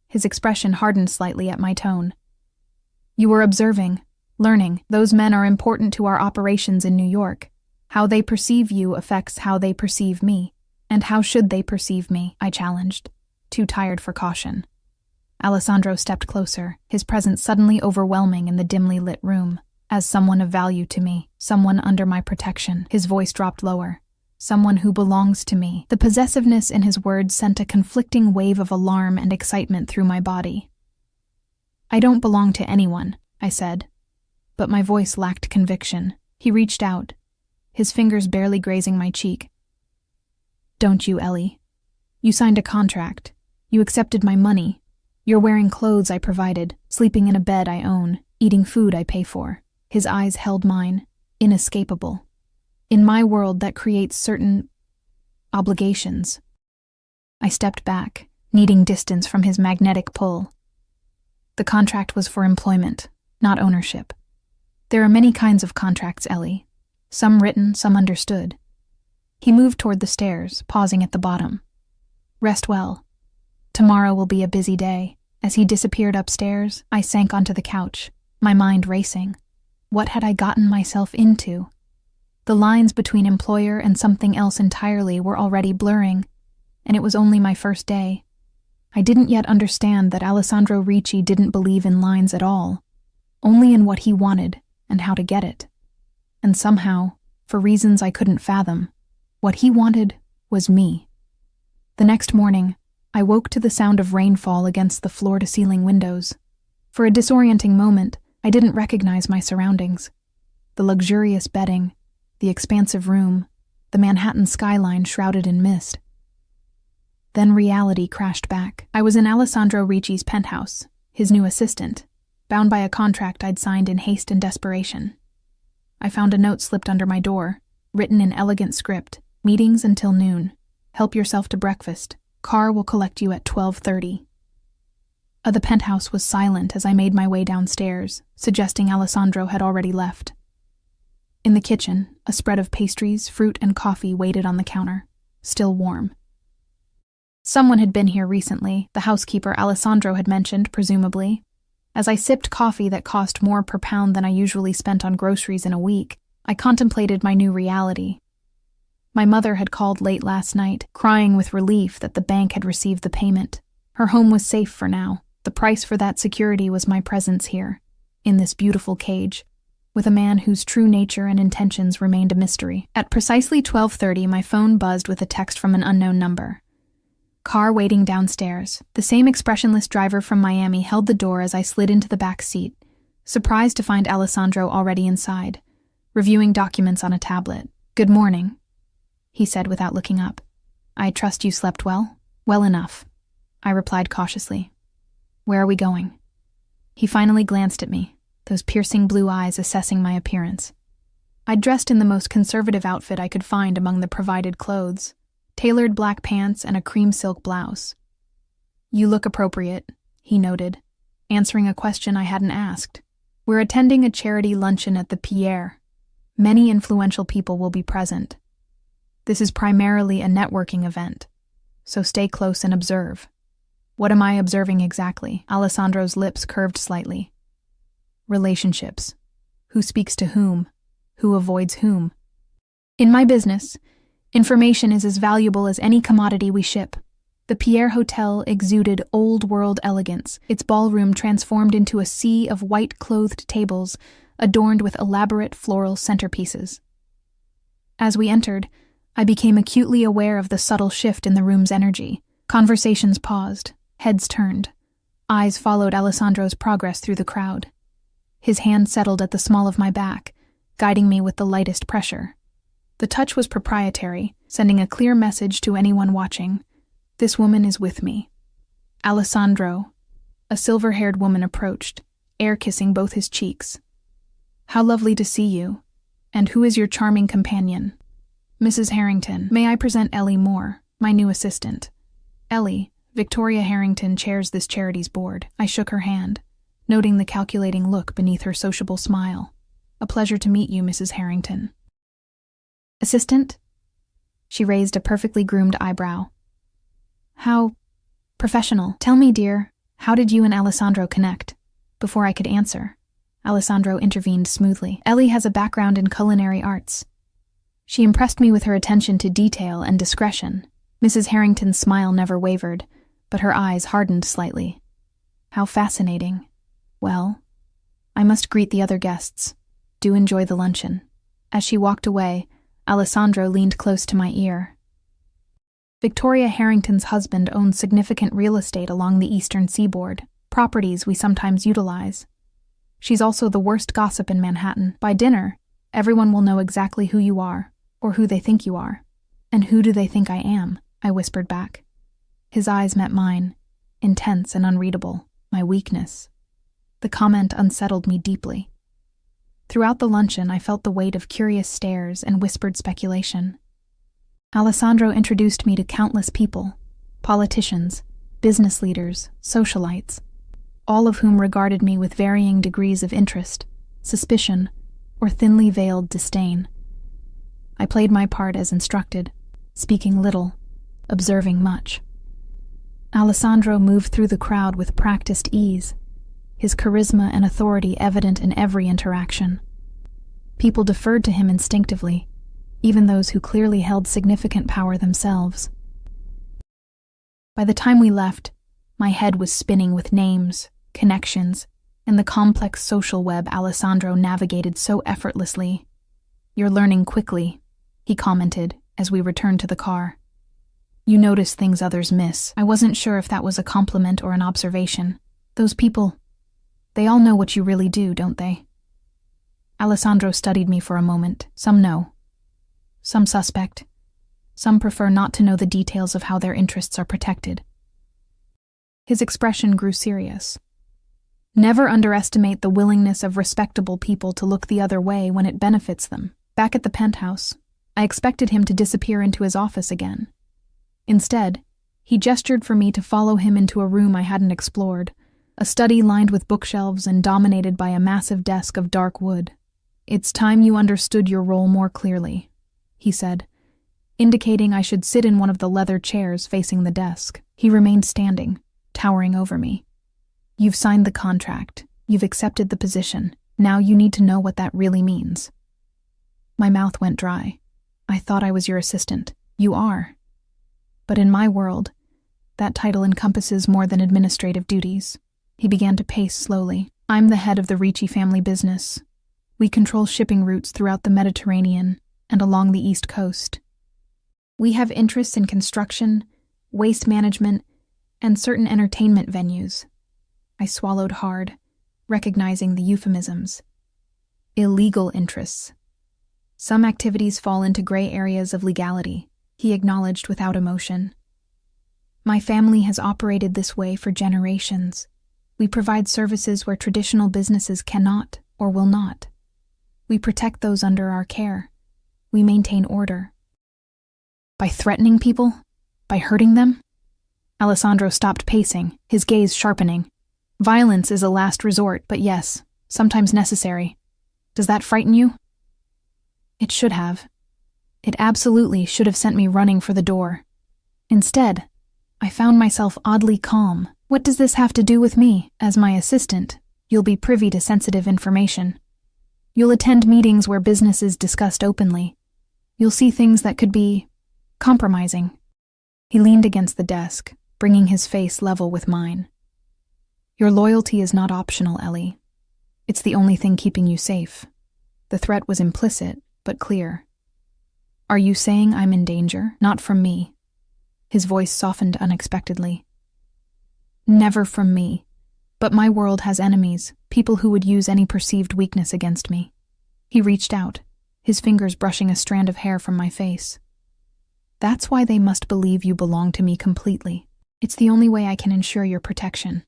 His expression hardened slightly at my tone. You were observing, learning. Those men are important to our operations in New York. How they perceive you affects how they perceive me. And how should they perceive me? I challenged, too tired for caution. Alessandro stepped closer, his presence suddenly overwhelming in the dimly lit room. As someone of value to me, someone under my protection, his voice dropped lower. Someone who belongs to me. The possessiveness in his words sent a conflicting wave of alarm and excitement through my body. I don't belong to anyone, I said, but my voice lacked conviction. He reached out, his fingers barely grazing my cheek. Don't you, Ellie? You signed a contract. You accepted my money. You're wearing clothes I provided, sleeping in a bed I own, eating food I pay for. His eyes held mine, inescapable. In my world, that creates certain obligations. I stepped back, needing distance from his magnetic pull. The contract was for employment, not ownership. There are many kinds of contracts, Ellie. Some written, some understood. He moved toward the stairs, pausing at the bottom. Rest well. Tomorrow will be a busy day. As he disappeared upstairs, I sank onto the couch, my mind racing. What had I gotten myself into? The lines between employer and something else entirely were already blurring, and it was only my first day. I didn't yet understand that Alessandro Ricci didn't believe in lines at all, only in what he wanted and how to get it. And somehow, for reasons I couldn't fathom, what he wanted was me. The next morning, I woke to the sound of rainfall against the floor-to-ceiling windows. For a disorienting moment, I didn't recognize my surroundings. The luxurious bedding, the expansive room, the Manhattan skyline shrouded in mist. Then reality crashed back. I was in Alessandro Ricci's penthouse, his new assistant, bound by a contract I'd signed in haste and desperation. I found a note slipped under my door, written in elegant script, meetings until noon. Help yourself to breakfast. Car will collect you at 12:30. The penthouse was silent as I made my way downstairs, suggesting Alessandro had already left. In the kitchen, a spread of pastries, fruit, and coffee waited on the counter, still warm. Someone had been here recently, the housekeeper Alessandro had mentioned, presumably. As I sipped coffee that cost more per pound than I usually spent on groceries in a week, I contemplated my new reality. My mother had called late last night, crying with relief that the bank had received the payment. Her home was safe for now. The price for that security was my presence here, in this beautiful cage, with a man whose true nature and intentions remained a mystery. At precisely 12:30, my phone buzzed with a text from an unknown number. Car waiting downstairs. The same expressionless driver from Miami held the door as I slid into the back seat, surprised to find Alessandro already inside, reviewing documents on a tablet. Good morning, he said without looking up. I trust you slept well? Well enough, I replied cautiously. Where are we going? He finally glanced at me, those piercing blue eyes assessing my appearance. I'd dressed in the most conservative outfit I could find among the provided clothes, tailored black pants and a cream silk blouse. You look appropriate, he noted, answering a question I hadn't asked. We're attending a charity luncheon at the Pierre. Many influential people will be present. This is primarily a networking event, so stay close and observe. What am I observing exactly? Alessandro's lips curved slightly. Relationships. Who speaks to whom? Who avoids whom? In my business, information is as valuable as any commodity we ship. The Pierre Hotel exuded old-world elegance, its ballroom transformed into a sea of white-clothed tables adorned with elaborate floral centerpieces. As we entered, I became acutely aware of the subtle shift in the room's energy. Conversations paused, heads turned. Eyes followed Alessandro's progress through the crowd. His hand settled at the small of my back, guiding me with the lightest pressure. The touch was proprietary, sending a clear message to anyone watching. This woman is with me. Alessandro, a silver-haired woman, approached, air-kissing both his cheeks. How lovely to see you. And who is your charming companion? Mrs. Harrington. May I present Ellie Moore, my new assistant. Ellie, Victoria Harrington, chairs this charity's board. I shook her hand, noting the calculating look beneath her sociable smile. A pleasure to meet you, Mrs. Harrington. Assistant? She raised a perfectly groomed eyebrow. How professional. Tell me, dear, how did you and Alessandro connect? Before I could answer, Alessandro intervened smoothly. Ellie has a background in culinary arts. She impressed me with her attention to detail and discretion. Mrs. Harrington's smile never wavered, but her eyes hardened slightly. How fascinating. Well, I must greet the other guests. Do enjoy the luncheon. As she walked away, Alessandro leaned close to my ear. Victoria Harrington's husband owns significant real estate along the eastern seaboard, properties we sometimes utilize. She's also the worst gossip in Manhattan. By dinner, everyone will know exactly who you are, or who they think you are. And who do they think I am? I whispered back. His eyes met mine, intense and unreadable, my weakness. The comment unsettled me deeply. Throughout the luncheon, I felt the weight of curious stares and whispered speculation. Alessandro introduced me to countless people, politicians, business leaders, socialites, all of whom regarded me with varying degrees of interest, suspicion, or thinly veiled disdain. I played my part as instructed, speaking little, observing much. Alessandro moved through the crowd with practiced ease, his charisma and authority evident in every interaction. People deferred to him instinctively, even those who clearly held significant power themselves. By the time we left, my head was spinning with names, connections, and the complex social web Alessandro navigated so effortlessly. "You're learning quickly," he commented as we returned to the car. "You notice things others miss." I wasn't sure if that was a compliment or an observation. Those people, they all know what you really do, don't they? Alessandro studied me for a moment. Some know. Some suspect. Some prefer not to know the details of how their interests are protected. His expression grew serious. Never underestimate the willingness of respectable people to look the other way when it benefits them. Back at the penthouse, I expected him to disappear into his office again. Instead, he gestured for me to follow him into a room I hadn't explored, a study lined with bookshelves and dominated by a massive desk of dark wood. "It's time you understood your role more clearly," he said, indicating I should sit in one of the leather chairs facing the desk. He remained standing, towering over me. "You've signed the contract. You've accepted the position. Now you need to know what that really means." My mouth went dry. "I thought I was your assistant." "You are. But in my world, that title encompasses more than administrative duties." He began to pace slowly. "I'm the head of the Ricci family business. We control shipping routes throughout the Mediterranean and along the East Coast. We have interests in construction, waste management, and certain entertainment venues." I swallowed hard, recognizing the euphemisms. "Illegal interests. Some activities fall into gray areas of legality," he acknowledged without emotion. "My family has operated this way for generations. We provide services where traditional businesses cannot or will not. We protect those under our care. We maintain order." "By threatening people? By hurting them?" Alessandro stopped pacing, his gaze sharpening. "Violence is a last resort, but yes, sometimes necessary. Does that frighten you?" It should have. It absolutely should have sent me running for the door. Instead, I found myself oddly calm. "What does this have to do with me? As my assistant, you'll be privy to sensitive information. You'll attend meetings where business is discussed openly. You'll see things that could be compromising." He leaned against the desk, bringing his face level with mine. "Your loyalty is not optional, Ellie. It's the only thing keeping you safe." The threat was implicit, but clear. "Are you saying I'm in danger? Not from me." His voice softened unexpectedly. "Never from me. But my world has enemies, people who would use any perceived weakness against me." He reached out, his fingers brushing a strand of hair from my face. "That's why they must believe you belong to me completely. It's the only way I can ensure your protection."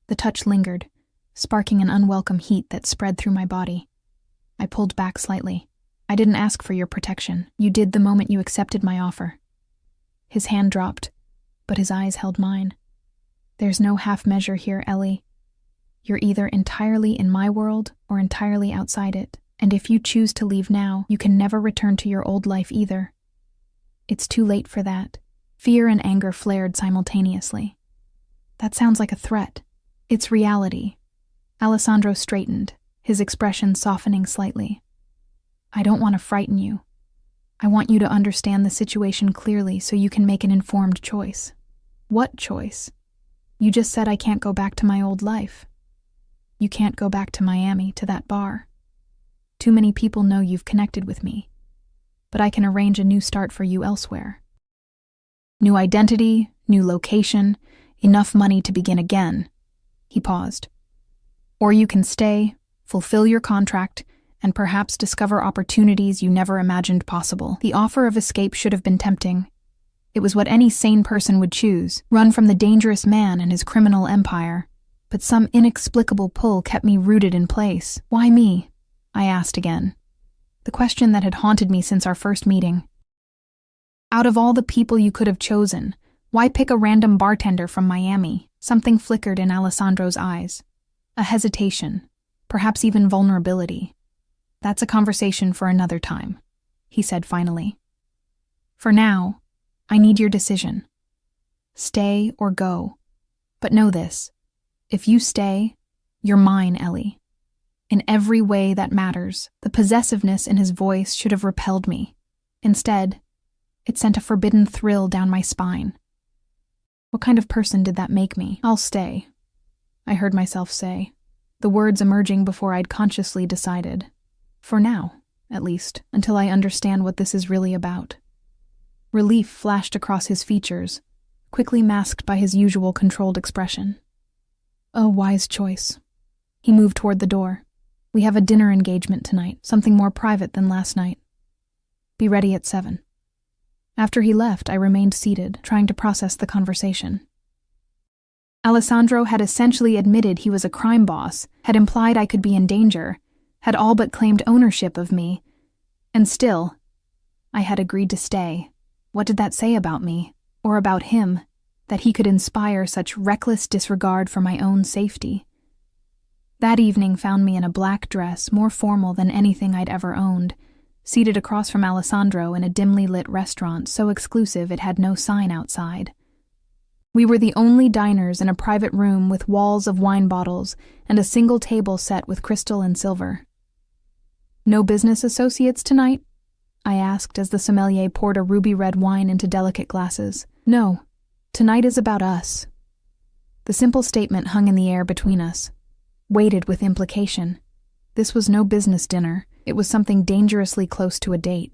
The touch lingered, sparking an unwelcome heat that spread through my body. I pulled back slightly. "I didn't ask for your protection. You did the moment you accepted my offer." His hand dropped, but his eyes held mine. "There's no half measure here, Ellie. You're either entirely in my world or entirely outside it. And if you choose to leave now, you can never return to your old life either. It's too late for that. Fear and anger flared simultaneously. That sounds like a threat. It's reality. Alessandro straightened, his expression softening slightly. I don't want to frighten you. I want you to understand the situation clearly so you can make an informed choice. What choice? You just said I can't go back to my old life. You can't go back to Miami, to that bar. Too many people know you've connected with me, but I can arrange a new start for you elsewhere. New identity, new location, enough money to begin again. He paused. Or you can stay, fulfill your contract, and perhaps discover opportunities you never imagined possible. The offer of escape should have been tempting. It was what any sane person would choose, run from the dangerous man and his criminal empire. But some inexplicable pull kept me rooted in place. Why me? I asked again. The question that had haunted me since our first meeting. Out of all the people you could have chosen, why pick a random bartender from Miami? Something flickered in Alessandro's eyes. A hesitation, perhaps even vulnerability. That's a conversation for another time, he said finally. For now, I need your decision. Stay or go. But know this, if you stay, you're mine, Ellie. In every way that matters, the possessiveness in his voice should have repelled me. Instead, it sent a forbidden thrill down my spine. What kind of person did that make me? I'll stay, I heard myself say, the words emerging before I'd consciously decided. For now, at least, until I understand what this is really about. Relief flashed across his features, quickly masked by his usual controlled expression. A wise choice. He moved toward the door. We have a dinner engagement tonight, something more private than last night. Be ready at 7. After he left, I remained seated, trying to process the conversation. Alessandro had essentially admitted he was a crime boss, had implied I could be in danger, had all but claimed ownership of me, and still, I had agreed to stay. What did that say about me, or about him, that he could inspire such reckless disregard for my own safety? That evening found me in a black dress, more formal than anything I'd ever owned, seated across from Alessandro in a dimly lit restaurant so exclusive it had no sign outside. We were the only diners in a private room with walls of wine bottles and a single table set with crystal and silver. No business associates tonight? I asked as the sommelier poured a ruby-red wine into delicate glasses. No, tonight is about us. The simple statement hung in the air between us, weighted with implication. This was no business dinner. It was something dangerously close to a date.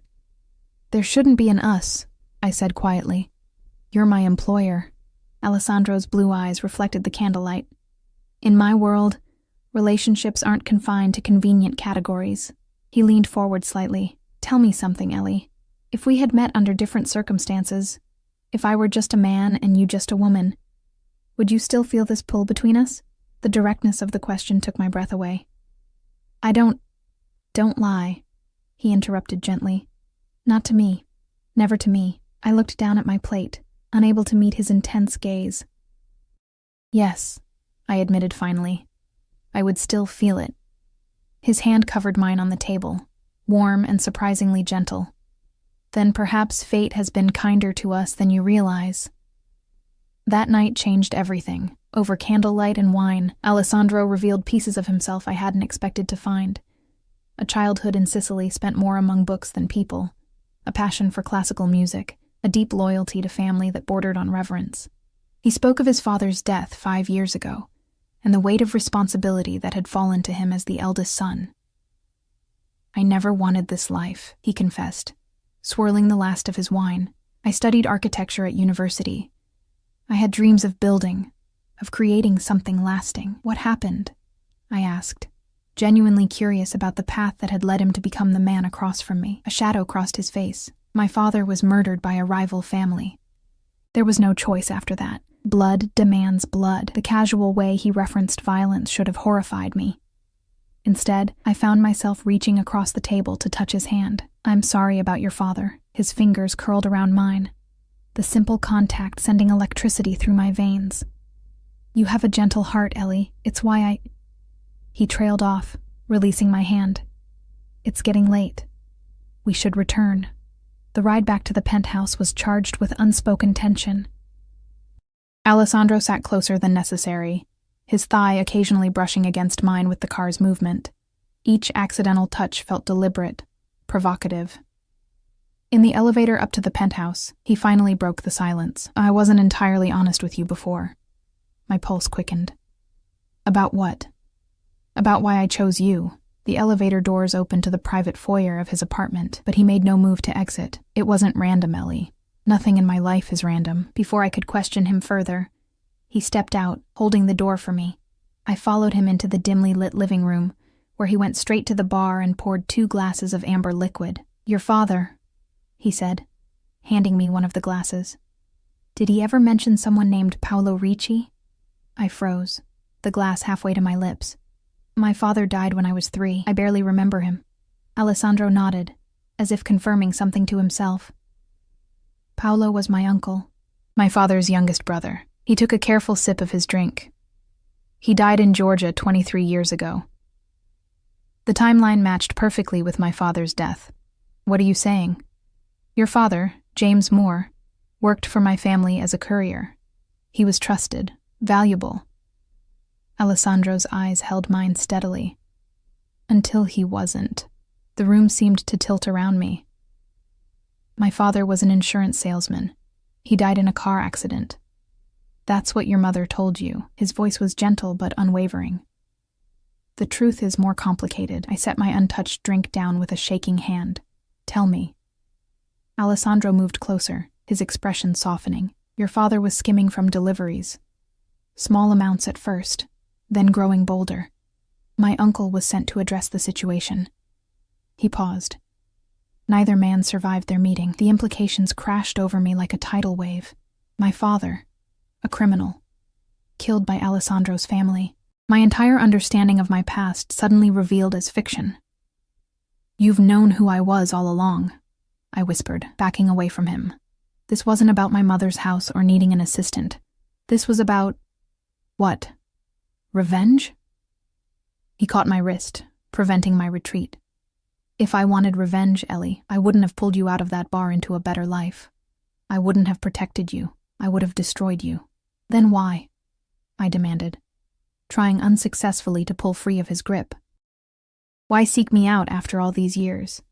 There shouldn't be an us, I said quietly. You're my employer. Alessandro's blue eyes reflected the candlelight. In my world, relationships aren't confined to convenient categories. He leaned forward slightly. Tell me something, Ellie. If we had met under different circumstances, if I were just a man and you just a woman, would you still feel this pull between us? The directness of the question took my breath away. Don't lie, he interrupted gently. Not to me. Never to me. I looked down at my plate, unable to meet his intense gaze. Yes, I admitted finally. I would still feel it. His hand covered mine on the table, warm and surprisingly gentle. Then perhaps fate has been kinder to us than you realize. That night changed everything. Over candlelight and wine, Alessandro revealed pieces of himself I hadn't expected to find. A childhood in Sicily spent more among books than people, a passion for classical music, a deep loyalty to family that bordered on reverence. He spoke of his father's death 5 years ago, and the weight of responsibility that had fallen to him as the eldest son. I never wanted this life, he confessed, swirling the last of his wine. I studied architecture at university. I had dreams of building, of creating something lasting. What happened? I asked, genuinely curious about the path that had led him to become the man across from me. A shadow crossed his face. My father was murdered by a rival family. There was no choice after that. Blood demands blood. The casual way he referenced violence should have horrified me. Instead, I found myself reaching across the table to touch his hand. I'm sorry about your father. His fingers curled around mine, the simple contact sending electricity through my veins. You have a gentle heart, Ellie. It's why He trailed off, releasing my hand. It's getting late. We should return. The ride back to the penthouse was charged with unspoken tension. Alessandro sat closer than necessary, his thigh occasionally brushing against mine with the car's movement. Each accidental touch felt deliberate, provocative. In the elevator up to the penthouse, he finally broke the silence. I wasn't entirely honest with you before. My pulse quickened. About what? About why I chose you. The elevator doors opened to the private foyer of his apartment, but he made no move to exit. It wasn't random, Ellie. Nothing in my life is random. Before I could question him further, he stepped out, holding the door for me. I followed him into the dimly lit living room, where he went straight to the bar and poured 2 glasses of amber liquid. Your father, he said, handing me one of the glasses. Did he ever mention someone named Paolo Ricci? I froze, the glass halfway to my lips. My father died when I was 3. I barely remember him. Alessandro nodded, as if confirming something to himself. Paolo was my uncle, my father's youngest brother. He took a careful sip of his drink. He died in Georgia 23 years ago. The timeline matched perfectly with my father's death. What are you saying? Your father, James Moore, worked for my family as a courier. He was trusted, valuable. Alessandro's eyes held mine steadily. Until he wasn't. The room seemed to tilt around me. My father was an insurance salesman. He died in a car accident. That's what your mother told you. His voice was gentle but unwavering. The truth is more complicated. I set my untouched drink down with a shaking hand. Tell me. Alessandro moved closer, his expression softening. Your father was skimming from deliveries. Small amounts at first, then growing bolder. My uncle was sent to address the situation. He paused. Neither man survived their meeting. The implications crashed over me like a tidal wave. My father, a criminal, killed by Alessandro's family. My entire understanding of my past suddenly revealed as fiction. You've known who I was all along, I whispered, backing away from him. This wasn't about my mother's house or needing an assistant. This was about... what? Revenge? He caught my wrist, preventing my retreat. If I wanted revenge, Ellie, I wouldn't have pulled you out of that bar into a better life. I wouldn't have protected you. I would have destroyed you. Then why? I demanded, trying unsuccessfully to pull free of his grip. Why seek me out after all these years?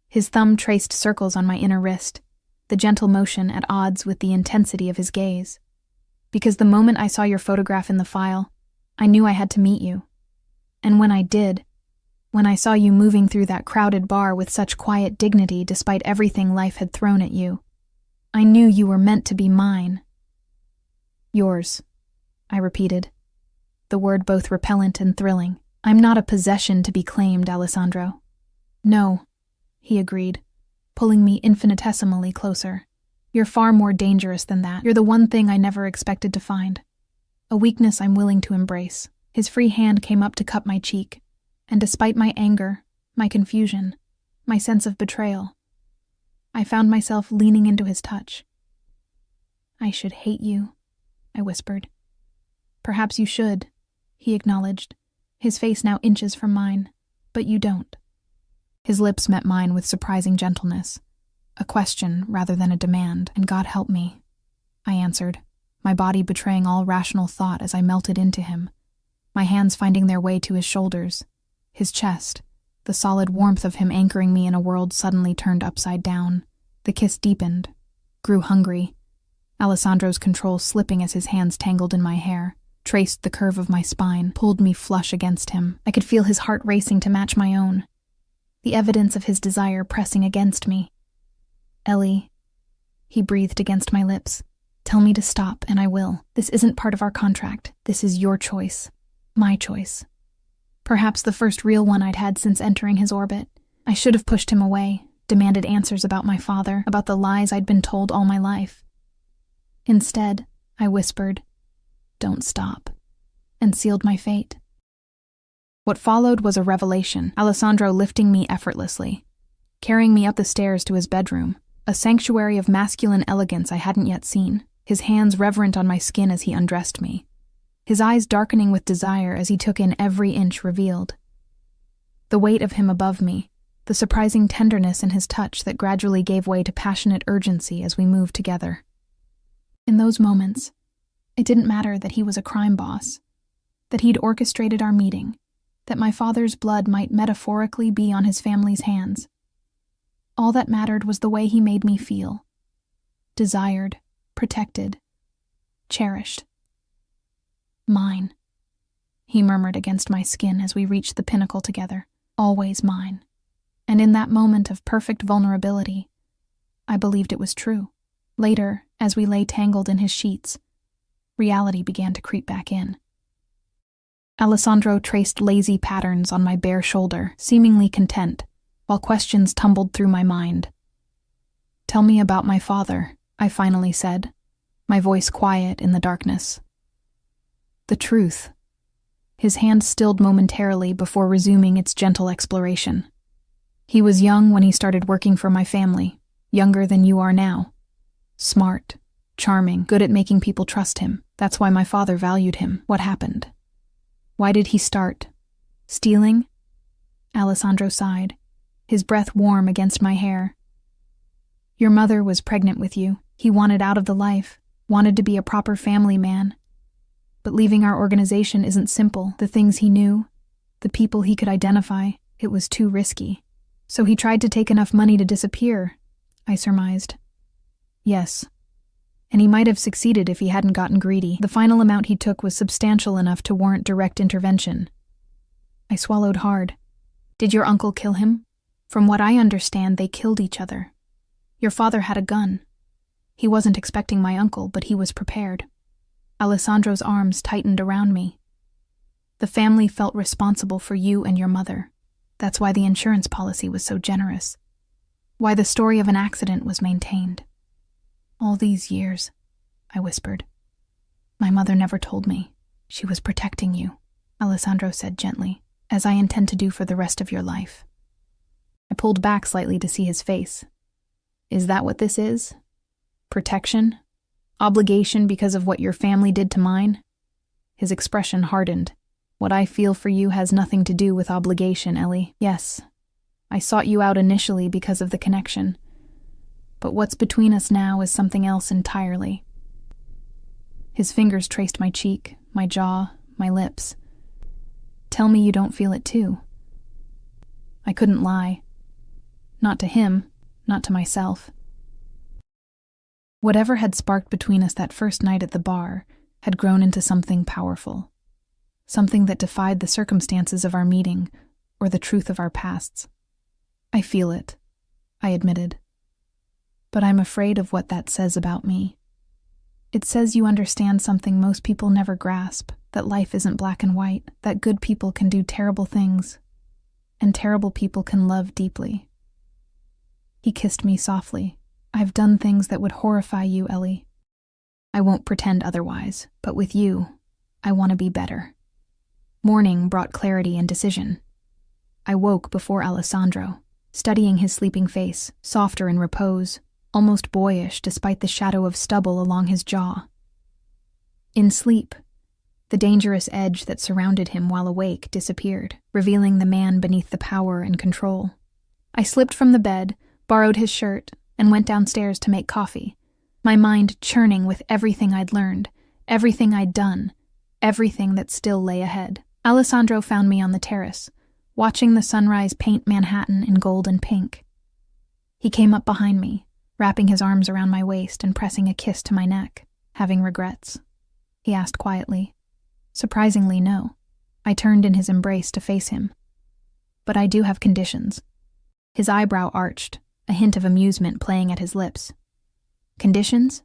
His thumb traced circles on my inner wrist, the gentle motion at odds with the intensity of his gaze. Because the moment I saw your photograph in the file, I knew I had to meet you. And when I did, when I saw you moving through that crowded bar with such quiet dignity despite everything life had thrown at you, I knew you were meant to be mine. Yours, I repeated, the word both repellent and thrilling. I'm not a possession to be claimed, Alessandro. No, he agreed, pulling me infinitesimally closer. You're far more dangerous than that. You're the one thing I never expected to find. A weakness I'm willing to embrace. His free hand came up to cup my cheek, and despite my anger, my confusion, my sense of betrayal, I found myself leaning into his touch. I should hate you, I whispered. Perhaps you should, he acknowledged, his face now inches from mine, but you don't. His lips met mine with surprising gentleness, a question rather than a demand, and God help me, I answered, my body betraying all rational thought as I melted into him, my hands finding their way to his shoulders, his chest, the solid warmth of him anchoring me in a world suddenly turned upside down. The kiss deepened, grew hungry, Alessandro's control slipping as his hands tangled in my hair, traced the curve of my spine, pulled me flush against him. I could feel his heart racing to match my own, the evidence of his desire pressing against me. Ellie, he breathed against my lips. Tell me to stop, and I will. This isn't part of our contract. This is your choice. My choice. Perhaps the first real one I'd had since entering his orbit. I should have pushed him away, demanded answers about my father, about the lies I'd been told all my life. Instead, I whispered, "Don't stop," and sealed my fate. What followed was a revelation, Alessandro lifting me effortlessly, carrying me up the stairs to his bedroom, a sanctuary of masculine elegance I hadn't yet seen, his hands reverent on my skin as he undressed me. his eyes darkening with desire as he took in every inch revealed. The weight of him above me, the surprising tenderness in his touch that gradually gave way to passionate urgency as we moved together. In those moments, it didn't matter that he was a crime boss, that he'd orchestrated our meeting, that my father's blood might metaphorically be on his family's hands. All that mattered was the way he made me feel. Desired, protected, cherished. Mine, he murmured against my skin as we reached the pinnacle together. Always mine. And in that moment of perfect vulnerability, I believed it was true. Later, as we lay tangled in his sheets, reality began to creep back in. Alessandro traced lazy patterns on my bare shoulder, seemingly content, while questions tumbled through my mind. "Tell me about my father," I finally said, my voice quiet in the darkness. "The truth." His hand stilled momentarily before resuming its gentle exploration. "He was young when he started working for my family, younger than you are now. Smart, charming, good at making people trust him. That's why my father valued him. What happened? Why did he start? Stealing?" Alessandro sighed, his breath warm against my hair. "Your mother was pregnant with you. He wanted out of the life, wanted to be a proper family man. But leaving our organization isn't simple. The things he knew, the people he could identify, it was too risky. So he tried to take enough money to disappear," I surmised. "Yes. And he might have succeeded if he hadn't gotten greedy. The final amount he took was substantial enough to warrant direct intervention." I swallowed hard. "Did your uncle kill him? From what I understand, they killed each other. Your father had a gun. He wasn't expecting my uncle, but he was prepared." Alessandro's arms tightened around me. "The family felt responsible for you and your mother. That's why the insurance policy was so generous. Why the story of an accident was maintained. All these years," I whispered. "My mother never told me. She was protecting you," Alessandro said gently, "as I intend to do for the rest of your life." I pulled back slightly to see his face. "Is that what this is? Protection? Obligation because of what your family did to mine?" His expression hardened. "What I feel for you has nothing to do with obligation, Ellie. Yes, I sought you out initially because of the connection. But what's between us now is something else entirely." His fingers traced my cheek, my jaw, my lips. "Tell me you don't feel it too." I couldn't lie. Not to him, not to myself. Whatever had sparked between us that first night at the bar had grown into something powerful. Something that defied the circumstances of our meeting or the truth of our pasts. "I feel it," I admitted. "But I'm afraid of what that says about me. It says you understand something most people never grasp, that life isn't black and white, that good people can do terrible things, and terrible people can love deeply." He kissed me softly. "I've done things that would horrify you, Ellie. I won't pretend otherwise, but with you, I want to be better." Morning brought clarity and decision. I woke before Alessandro, studying his sleeping face, softer in repose, almost boyish despite the shadow of stubble along his jaw. In sleep, the dangerous edge that surrounded him while awake disappeared, revealing the man beneath the power and control. I slipped from the bed, borrowed his shirt, and went downstairs to make coffee, my mind churning with everything I'd learned, everything I'd done, everything that still lay ahead. Alessandro found me on the terrace, watching the sunrise paint Manhattan in gold and pink. He came up behind me, wrapping his arms around my waist and pressing a kiss to my neck. "Having regrets?" he asked quietly. Surprisingly, no. I turned in his embrace to face him. "But I do have conditions." His eyebrow arched, a hint of amusement playing at his lips. "Conditions?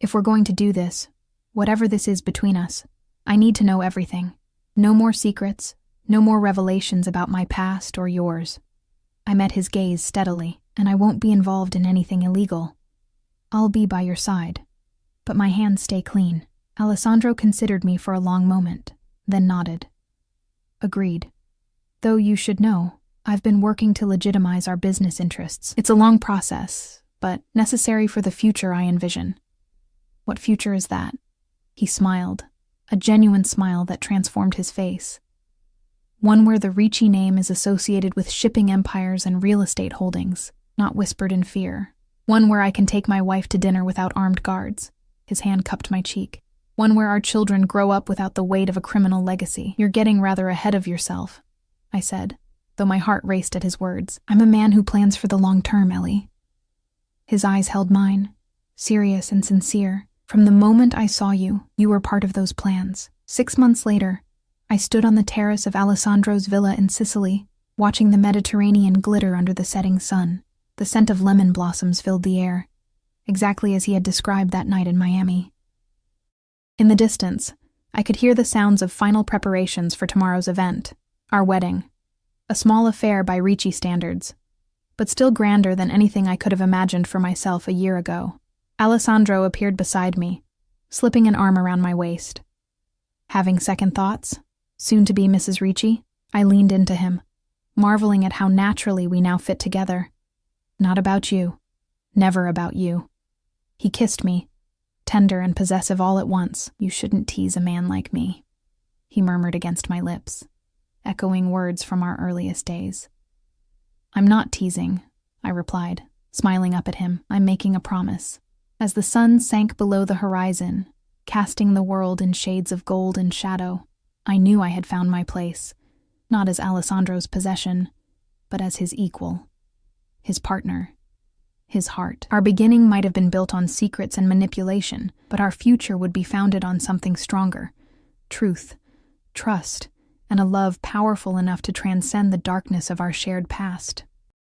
If we're going to do this, whatever this is between us, I need to know everything. No more secrets, no more revelations about my past or yours." I met his gaze steadily, "and I won't be involved in anything illegal. I'll be by your side, but my hands stay clean." Alessandro considered me for a long moment, then nodded. "Agreed. Though you should know, I've been working to legitimize our business interests. It's a long process, but necessary for the future I envision." "What future is that?" He smiled, a genuine smile that transformed his face. One where the Ricci name is associated with shipping empires and real estate holdings, not whispered in fear. One where I can take my wife to dinner without armed guards. His hand cupped my cheek. One where our children grow up without the weight of a criminal legacy. You're getting rather ahead of yourself, I said, though my heart raced at his words. I'm a man who plans for the long term, Ellie. His eyes held mine, serious and sincere. From the moment I saw you, you were part of those plans. 6 months later, I stood on the terrace of Alessandro's villa in Sicily, watching the Mediterranean glitter under the setting sun. The scent of lemon blossoms filled the air, exactly as he had described that night in Miami. In the distance, I could hear the sounds of final preparations for tomorrow's event, our wedding. A small affair by Ricci standards, but still grander than anything I could have imagined for myself a year ago. Alessandro appeared beside me, slipping an arm around my waist. Having second thoughts, soon to be Mrs. Ricci, I leaned into him, marveling at how naturally we now fit together. Not about you. Never about you. He kissed me, tender and possessive all at once. You shouldn't tease a man like me, he murmured against my lips, echoing words from our earliest days. I'm not teasing, I replied, smiling up at him. I'm making a promise. As the sun sank below the horizon, casting the world in shades of gold and shadow, I knew I had found my place, not as Alessandro's possession, but as his equal, his partner, his heart. Our beginning might have been built on secrets and manipulation, but our future would be founded on something stronger: truth, trust, and a love powerful enough to transcend the darkness of our shared past.